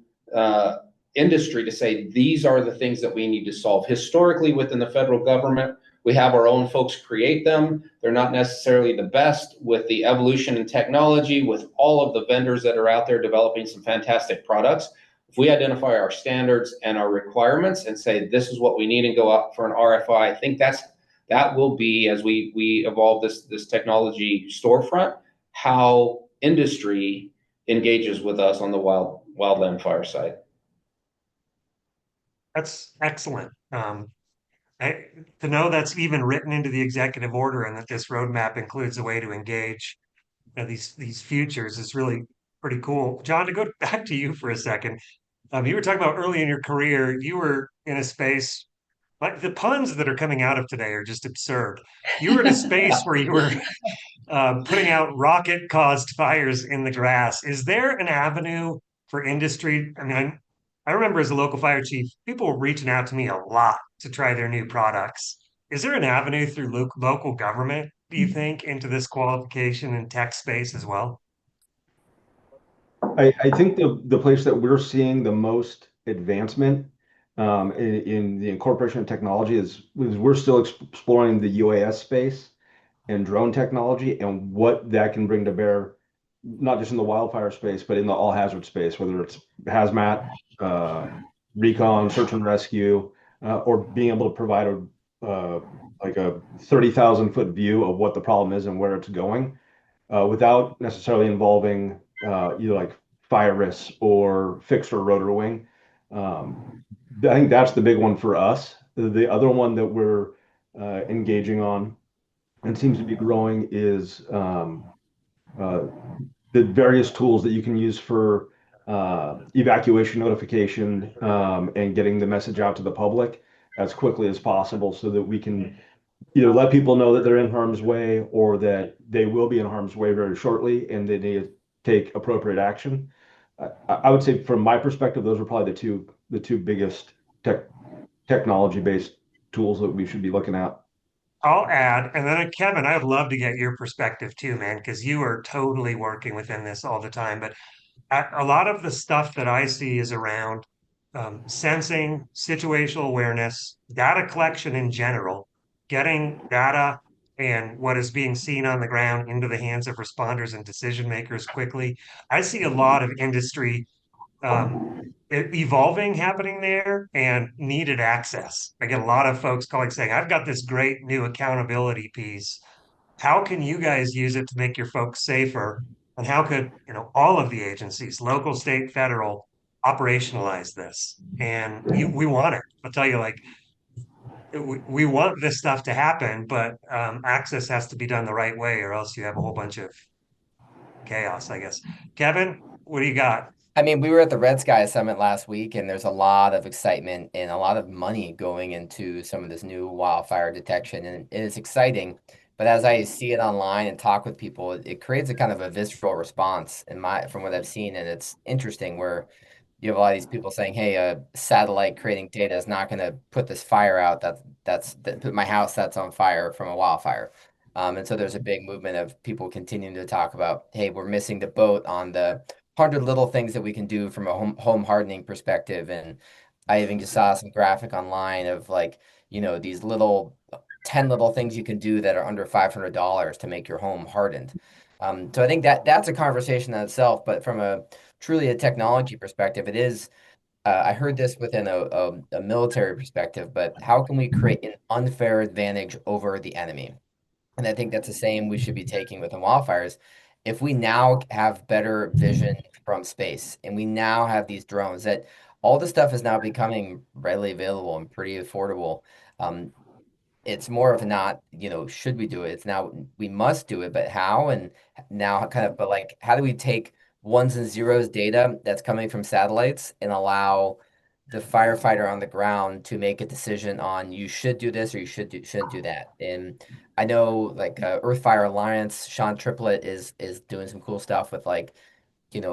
industry to say, these are the things that we need to solve. Historically, within the federal government, we have our own folks create them. They're not necessarily the best. With the evolution in technology, with all of the vendors that are out there developing some fantastic products, if we identify our standards and our requirements and say, this is what we need, and go out for an RFI, I think that will be, as we evolve this technology storefront, how industry engages with us on the wildland fire side. That's excellent. To know that's even written into the executive order and that this roadmap includes a way to engage these futures is really pretty cool. John, to go back to you for a second, you were talking about early in your career, you were in a space like the puns that are coming out of today are just absurd. You were in a space where you were putting out rocket caused fires in the grass. Is there an avenue for industry? I mean, I remember as a local fire chief, people were reaching out to me a lot to try their new products. Is there an avenue through local government, do you think, into this qualification and tech space as well? I think the place that we're seeing the most advancement in the incorporation of technology is we're still exploring the UAS space and drone technology and what that can bring to bear, not just in the wildfire space, but in the all hazard space, whether it's hazmat, recon, search and rescue, or being able to provide like a 30,000-foot view of what the problem is and where it's going, without necessarily involving either like fire risks or fixed or rotor wing. I think that's the big one for us. The other one that we're engaging on and seems to be growing is the various tools that you can use for evacuation notification and getting the message out to the public as quickly as possible so that we can either let people know that they're in harm's way or that they will be in harm's way very shortly and they need to take appropriate action. I would say from my perspective, those are probably the two biggest technology-based tools that we should be looking at. I'll add, and then Kevin, I would love to get your perspective too, man, because you are totally working within this all the time. But a lot of the stuff that I see is around sensing, situational awareness, data collection in general, getting data and what is being seen on the ground into the hands of responders and decision makers quickly. I see a lot of industry evolving happening there and needed access. I get a lot of folks calling saying, I've got this great new accountability piece. How can you guys use it to make your folks safer? And how could, all of the agencies, local, state, federal, operationalize this? And we want it. I'll tell you, like, we want this stuff to happen, but access has to be done the right way, or else you have a whole bunch of chaos, I guess. Kevin, what do you got? I mean, we were at the Red Sky Summit last week, and there's a lot of excitement and a lot of money going into some of this new wildfire detection, and it is exciting. But as I see it online and talk with people, it creates a kind of a visceral response from what I've seen, and it's interesting where you have a lot of these people saying, "Hey, a satellite creating data is not going to put this fire out. That put my house that's on fire from a wildfire." And so there's a big movement of people continuing to talk about, "Hey, we're missing the boat on the 100 little things that we can do from a home hardening perspective." And I even just saw some graphic online of like, these little 10 little things you can do that are under $500 to make your home hardened. So I think that's a conversation in itself, but from truly a technology perspective, it is. I heard this within a military perspective, but how can we create an unfair advantage over the enemy? And I think that's the same we should be taking within wildfires. If we now have better vision from space and we now have these drones that all the stuff is now becoming readily available and pretty affordable. It's more of not, should we do it? It's now we must do it, but how? And now but like, how do we take ones and zeros data that's coming from satellites and allow the firefighter on the ground to make a decision on you should do this or shouldn't do that? And I know like Earth Fire Alliance, Sean Triplett is doing some cool stuff with like,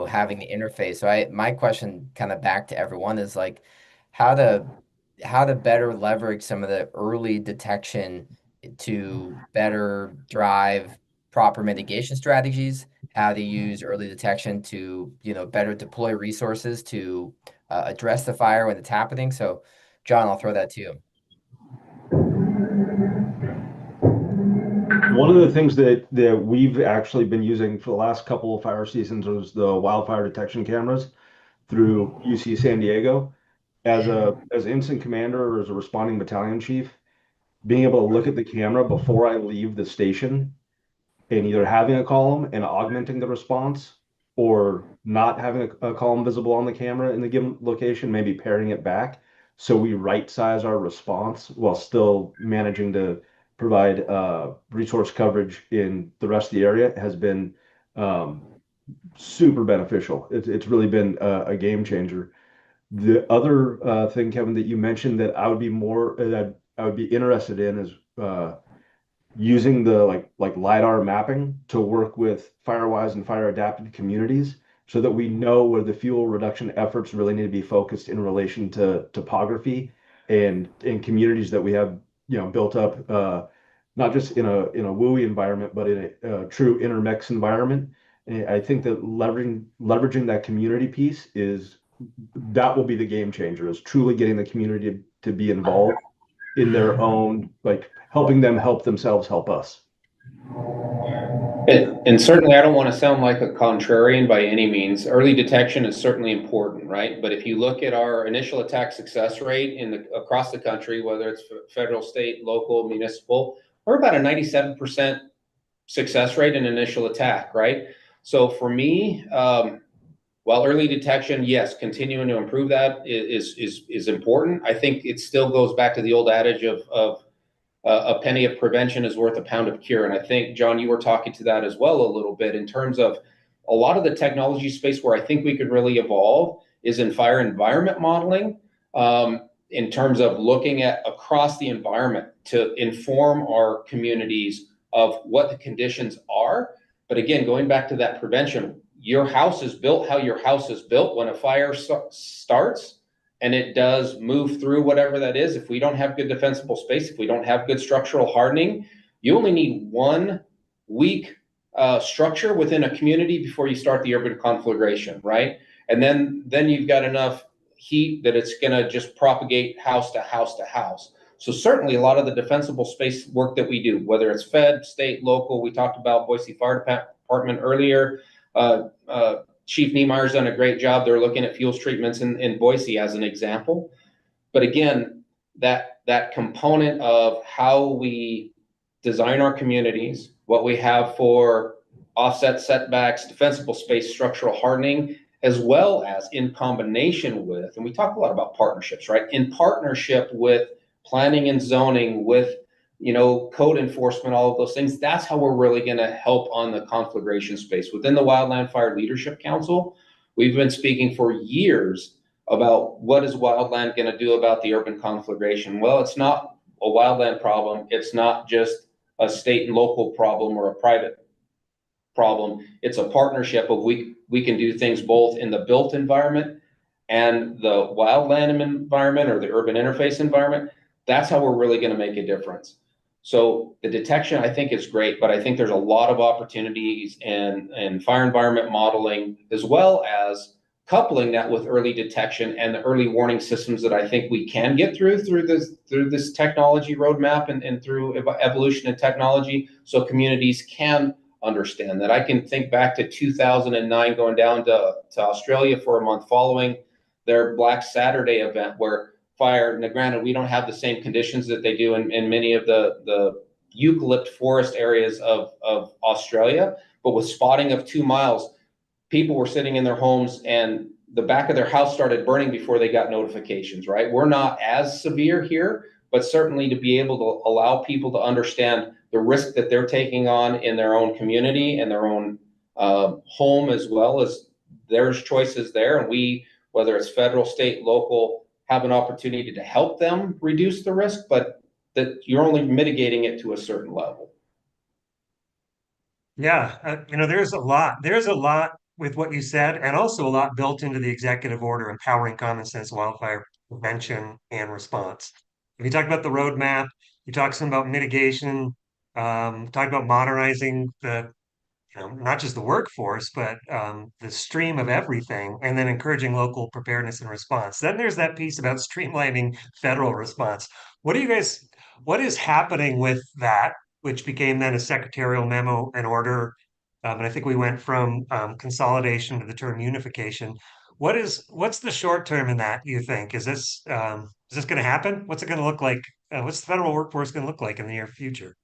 having the interface. So my question kind of back to everyone is like how to better leverage some of the early detection to better drive proper mitigation strategies, how to use early detection to, better deploy resources to address the fire when it's happening. So, John, I'll throw that to you. One of the things that we've actually been using for the last couple of fire seasons was the wildfire detection cameras through UC San Diego. As instant commander or as a responding battalion chief, being able to look at the camera before I leave the station and either having a column and augmenting the response or not having a column visible on the camera in the given location, maybe paring it back. So we right size our response while still managing to provide resource coverage in the rest of the area has been super beneficial. It's really been a game changer. The other thing, Kevin, that you mentioned that that I would be interested in is using the like LiDAR mapping to work with FireWise and fire adapted communities so that we know where the fuel reduction efforts really need to be focused in relation to topography and in communities that we have, built up not just in a WUI environment, but in a true intermix environment. And I think that leveraging that community piece that will be the game changer, is truly getting the community to be involved in their own, like helping them help themselves help us. And certainly, I don't want to sound like a contrarian by any means. Early detection is certainly important, right? But if you look at our initial attack success rate across the country, whether it's federal, state, local, municipal, we're about a 97% success rate in initial attack, right? So for me, while early detection, yes, continuing to improve that is important. I think it still goes back to the old adage of a penny of prevention is worth a pound of cure. And I think, John, you were talking to that as well a little bit in terms of a lot of the technology space where I think we could really evolve is in fire environment modeling, in terms of looking at across the environment to inform our communities of what the conditions are. But again, going back to that prevention, your house is built how your house is built. When a fire starts, and it does move through whatever that is, if we don't have good defensible space, if we don't have good structural hardening, you only need one weak structure within a community before you start the urban conflagration, right? And then you've got enough heat that it's going to just propagate house to house to house. So certainly a lot of the defensible space work that we do, whether it's fed, state, local, we talked about Boise Fire Department earlier, Chief Niemeyer's done a great job. They're looking at fuels treatments in Boise as an example. But again, that component of how we design our communities, what we have for offset setbacks, defensible space, structural hardening, as well as in combination with, and we talk a lot about partnerships, right? In partnership with planning and zoning, with code enforcement, all of those things. That's how we're really going to help on the conflagration space. Within the Wildland Fire Leadership Council, we've been speaking for years about what is wildland going to do about the urban conflagration. Well, it's not a wildland problem. It's not just a state and local problem or a private problem. It's a partnership of we can do things both in the built environment and the wildland environment or the urban interface environment. That's how we're really going to make a difference. So the detection, I think, is great, but I think there's a lot of opportunities in fire environment modeling, as well as coupling that with early detection and the early warning systems that I think we can get through this technology roadmap and through evolution in technology, so communities can understand that. I can think back to 2009, going down to Australia for a month following their Black Saturday event, where fire. Now, granted, we don't have the same conditions that they do in many of the eucalypt forest areas of Australia, but with spotting of 2 miles, people were sitting in their homes and the back of their house started burning before they got notifications, right? We're not as severe here, but certainly to be able to allow people to understand the risk that they're taking on in their own community and their own home, as well as there's choices there. And we, whether it's federal, state, local, have an opportunity to help them reduce the risk, but that you're only mitigating it to a certain level. Yeah, there's a lot with what you said, and also a lot built into the executive order empowering common sense wildfire prevention and response. If you talk about the roadmap, You talked some about mitigation, talked about modernizing not just the workforce, but the stream of everything, and then encouraging local preparedness and response. Then there's that piece about streamlining federal response. What do you guys, what is happening with that, which became then a secretarial memo and order? And I think we went from consolidation to the term unification. What's the short term in that, you think? Is this going to happen? What's it going to look like? What's the federal workforce going to look like in the near future?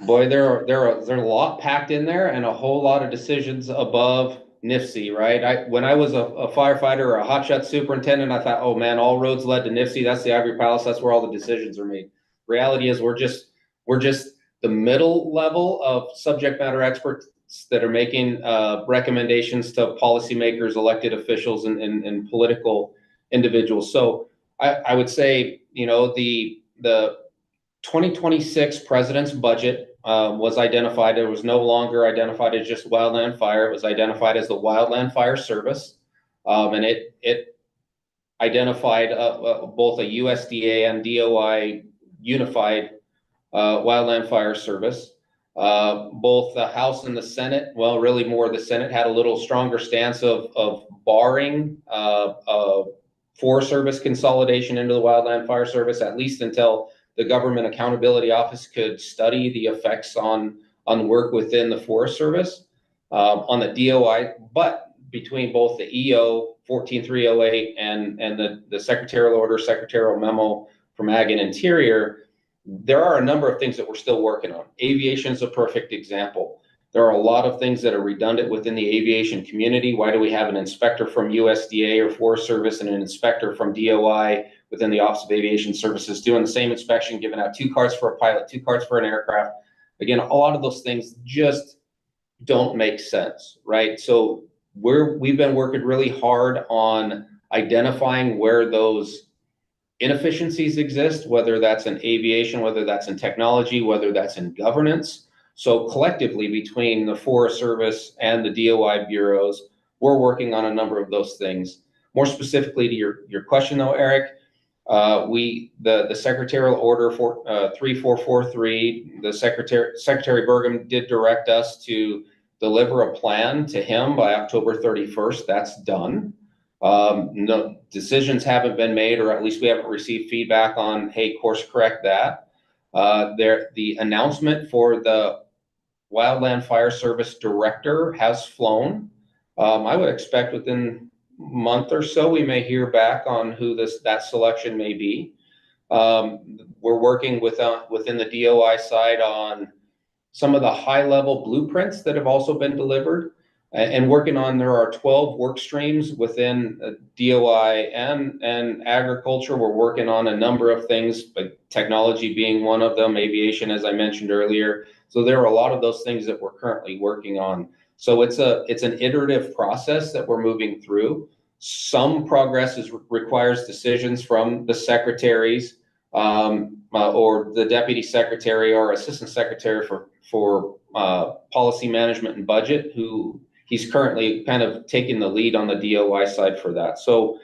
Boy, there's a lot packed in there and a whole lot of decisions above NIFC, right? When I was a firefighter or a hotshot superintendent, I thought, oh man, all roads led to NIFC. That's the Ivory Palace. That's where all the decisions are made. Reality is we're just the middle level of subject matter experts that are making recommendations to policymakers, elected officials, and political individuals. So I would say, the 2026 president's budget was identified. It was no longer identified as just wildland fire. It was identified as the Wildland Fire Service, and it identified both a USDA and DOI unified wildland fire service. Both the House and the Senate, well, really more the Senate, had a little stronger stance of barring Forest Service consolidation into the Wildland Fire Service, at least until the Government Accountability Office could study the effects on work within the Forest Service, on the DOI. But between both the EO 14308 and the secretarial order, secretarial memo from Ag and Interior, there are a number of things that we're still working on. Aviation is a perfect example. There are a lot of things that are redundant within the aviation community. Why do we have an inspector from USDA or Forest Service and an inspector from DOI within the Office of Aviation Services doing the same inspection, giving out 2 cards for a pilot, 2 cards for an aircraft? Again, a lot of those things just don't make sense, right? So we've been working really hard on identifying where those inefficiencies exist, whether that's in aviation, whether that's in technology, whether that's in governance. So collectively, between the Forest Service and the DOI bureaus, we're working on a number of those things. More specifically to your question, though, Eric, the secretarial order for 3443, the Secretary Burgum did direct us to deliver a plan to him by October 31st. That's done. No decisions haven't been made, or at least we haven't received feedback on, hey, course correct that. The announcement for the Wildland Fire Service director has flown. I would expect within a month or so we may hear back on who that selection may be. We're working within the DOI side on some of the high level blueprints that have also been delivered, and working on, there are 12 work streams within DOI and agriculture. We're working on a number of things, but technology being one of them, aviation, as I mentioned earlier. So there are a lot of those things that we're currently working on. So it's an iterative process that we're moving through. Some progress requires decisions from the secretaries, or the deputy secretary or assistant secretary for policy management and budget, who he's currently kind of taking the lead on the DOI side for that. So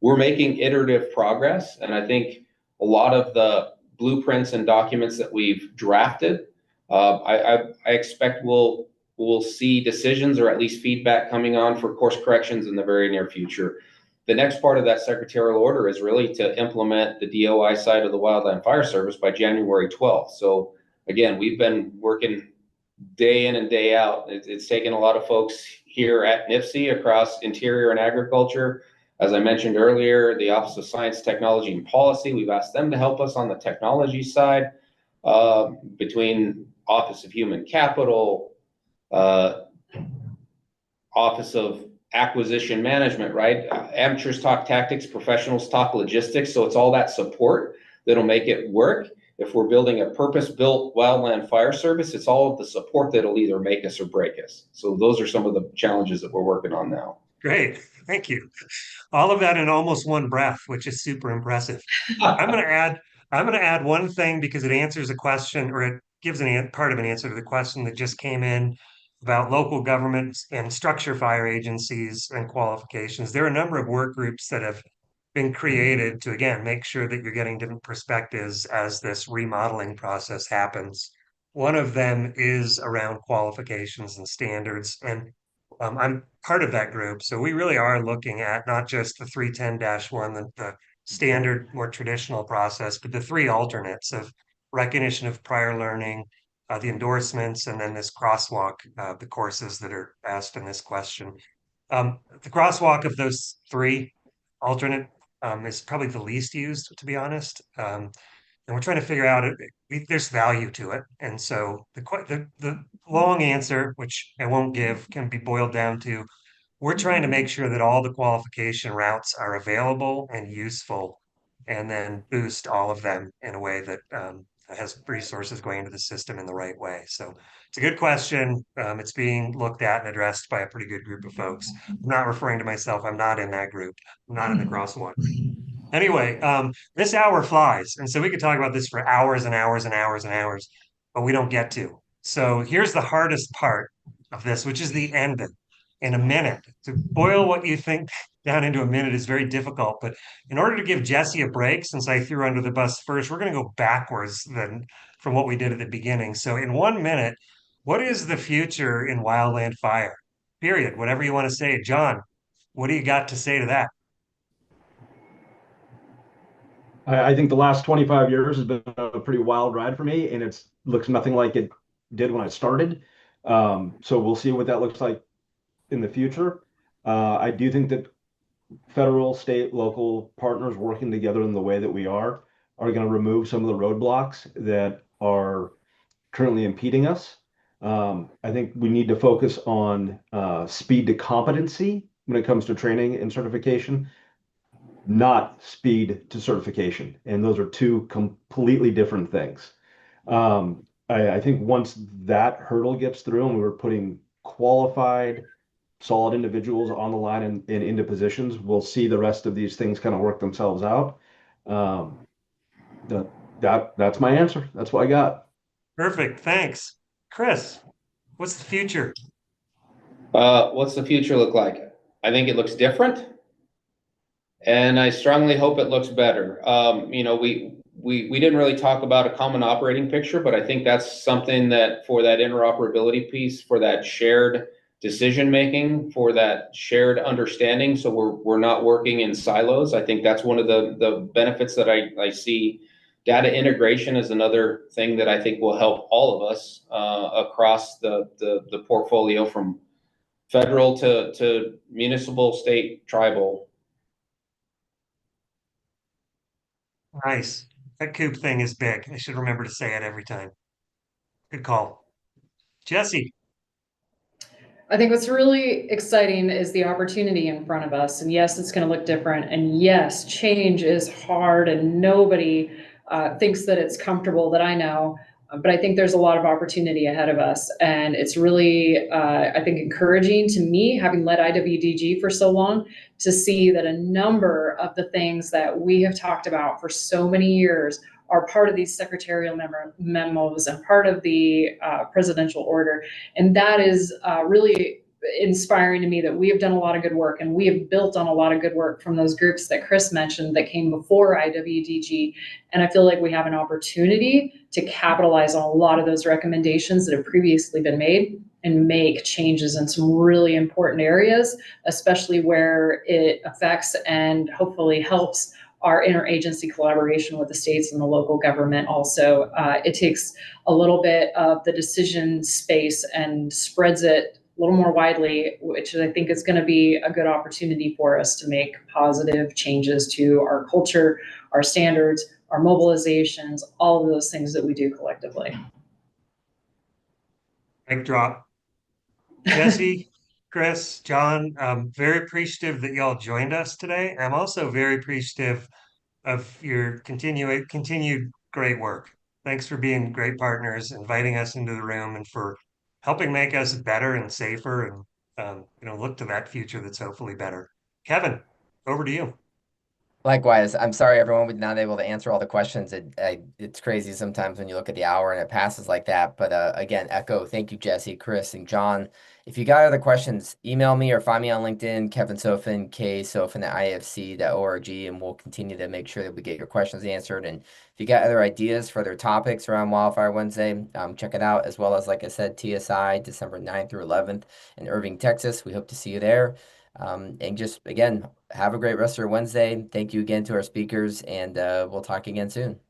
we're making iterative progress, and I think a lot of the blueprints and documents that we've drafted, I expect we'll see decisions or at least feedback coming on for course corrections in the very near future. The next part of that secretarial order is really to implement the DOI side of the Wildland Fire Service by January 12th. So again, we've been working day in and day out. It's taken a lot of folks here at NIFC across Interior and Agriculture. As I mentioned earlier, the Office of Science, Technology, and Policy, we've asked them to help us on the technology side, between Office of Human Capital, Office of Acquisition Management, right? Amateurs talk tactics, professionals talk logistics. So it's all that support that'll make it work. If we're building a purpose-built wildland fire service, it's all of the support that'll either make us or break us. So those are some of the challenges that we're working on now. Great, thank you. All of that in almost one breath, which is super impressive. I'm going to add one thing because it answers a question, or it gives part of an answer to the question that just came in about local governments and structure fire agencies and qualifications. There are a number of work groups that have been created to, again, make sure that you're getting different perspectives as this remodeling process happens. One of them is around qualifications and standards, and I'm part of that group. So we really are looking at not just the 310-1, the standard, more traditional process, but the three alternates of recognition of prior learning, the endorsements, and then this crosswalk, the courses that are asked in this question. The crosswalk of those three alternate is probably the least used, to be honest. And we're trying to figure out there's value to it. And so the long answer, which I won't give, can be boiled down to we're trying to make sure that all the qualification routes are available and useful, and then boost all of them in a way that has resources going into the system in the right way. So it's a good question. It's being looked at and addressed by a pretty good group of folks. I'm not referring to myself. I'm not in that group. I'm not in the crosswalk. Anyway, this hour flies, and so we could talk about this for hours and hours and hours and hours, but we don't get to. So here's the hardest part of this, which is the ending in a minute. To boil what you think down into a minute is very difficult, but in order to give Jesse a break, since I threw under the bus first, we're going to go backwards then from what we did at the beginning. So in 1 minute, what is the future in wildland fire? Period. Whatever you want to say. John, what do you got to say to that? I think the last 25 years has been a pretty wild ride for me, and it looks nothing like it did when I started. So we'll see what that looks like in the future. I do think that federal, state, local partners working together in the way that we are going to remove some of the roadblocks that are currently impeding us. I think we need to focus on speed to competency when it comes to training and certification, not speed to certification. And those are two completely different things. I think once that hurdle gets through and we're putting qualified, solid individuals on the line and into positions, we'll see the rest of these things kind of work themselves out. That's my answer. That's what I got. Perfect. Thanks. Chris, what's the future? What's the future look like? I think it looks different, and I strongly hope it looks better. We didn't really talk about a common operating picture, but I think that's something that for that interoperability piece, for that shared decision making, for that shared understanding, so we're not working in silos. I think that's one of the benefits that I see. Data integration is another thing that I think will help all of us across the portfolio from federal to municipal, state, tribal. Nice. That Coop thing is big. I should remember to say it every time. Good call. Jesse. I think what's really exciting is the opportunity in front of us. And yes, it's going to look different. And yes, change is hard and nobody thinks that it's comfortable, that I know. But I think there's a lot of opportunity ahead of us. And it's really, I think, encouraging to me, having led IWDG for so long, to see that a number of the things that we have talked about for so many years are part of these secretarial memos and part of the presidential order. And that is really inspiring to me, that we have done a lot of good work and we have built on a lot of good work from those groups that Chris mentioned that came before IWDG. And I feel like we have an opportunity to capitalize on a lot of those recommendations that have previously been made and make changes in some really important areas, especially where it affects and hopefully helps our interagency collaboration with the states and the local government. Also, it takes a little bit of the decision space and spreads it a little more widely, which I think is going to be a good opportunity for us to make positive changes to our culture, our standards, our mobilizations, all of those things that we do collectively. Mic drop. Jesse, Chris, John, I'm very appreciative that y'all joined us today. I'm also very appreciative of your continued great work. Thanks for being great partners, inviting us into the room, and for helping make us better and safer, and look to that future that's hopefully better. Kevin, over to you. Likewise, I'm sorry everyone was not able to answer all the questions. It's crazy sometimes when you look at the hour and it passes like that. But again, echo, thank you, Jesse, Chris, and John. If you got other questions, email me or find me on LinkedIn, Kevin Sofin, Sofin at ifc.org, and we'll continue to make sure that we get your questions answered. And if you got other ideas for other topics around Wildfire Wednesday, check it out. As well as, like I said, TSI, December 9th through 11th in Irving, Texas. We hope to see you there. And just, again, have a great rest of your Wednesday. Thank you again to our speakers, and we'll talk again soon.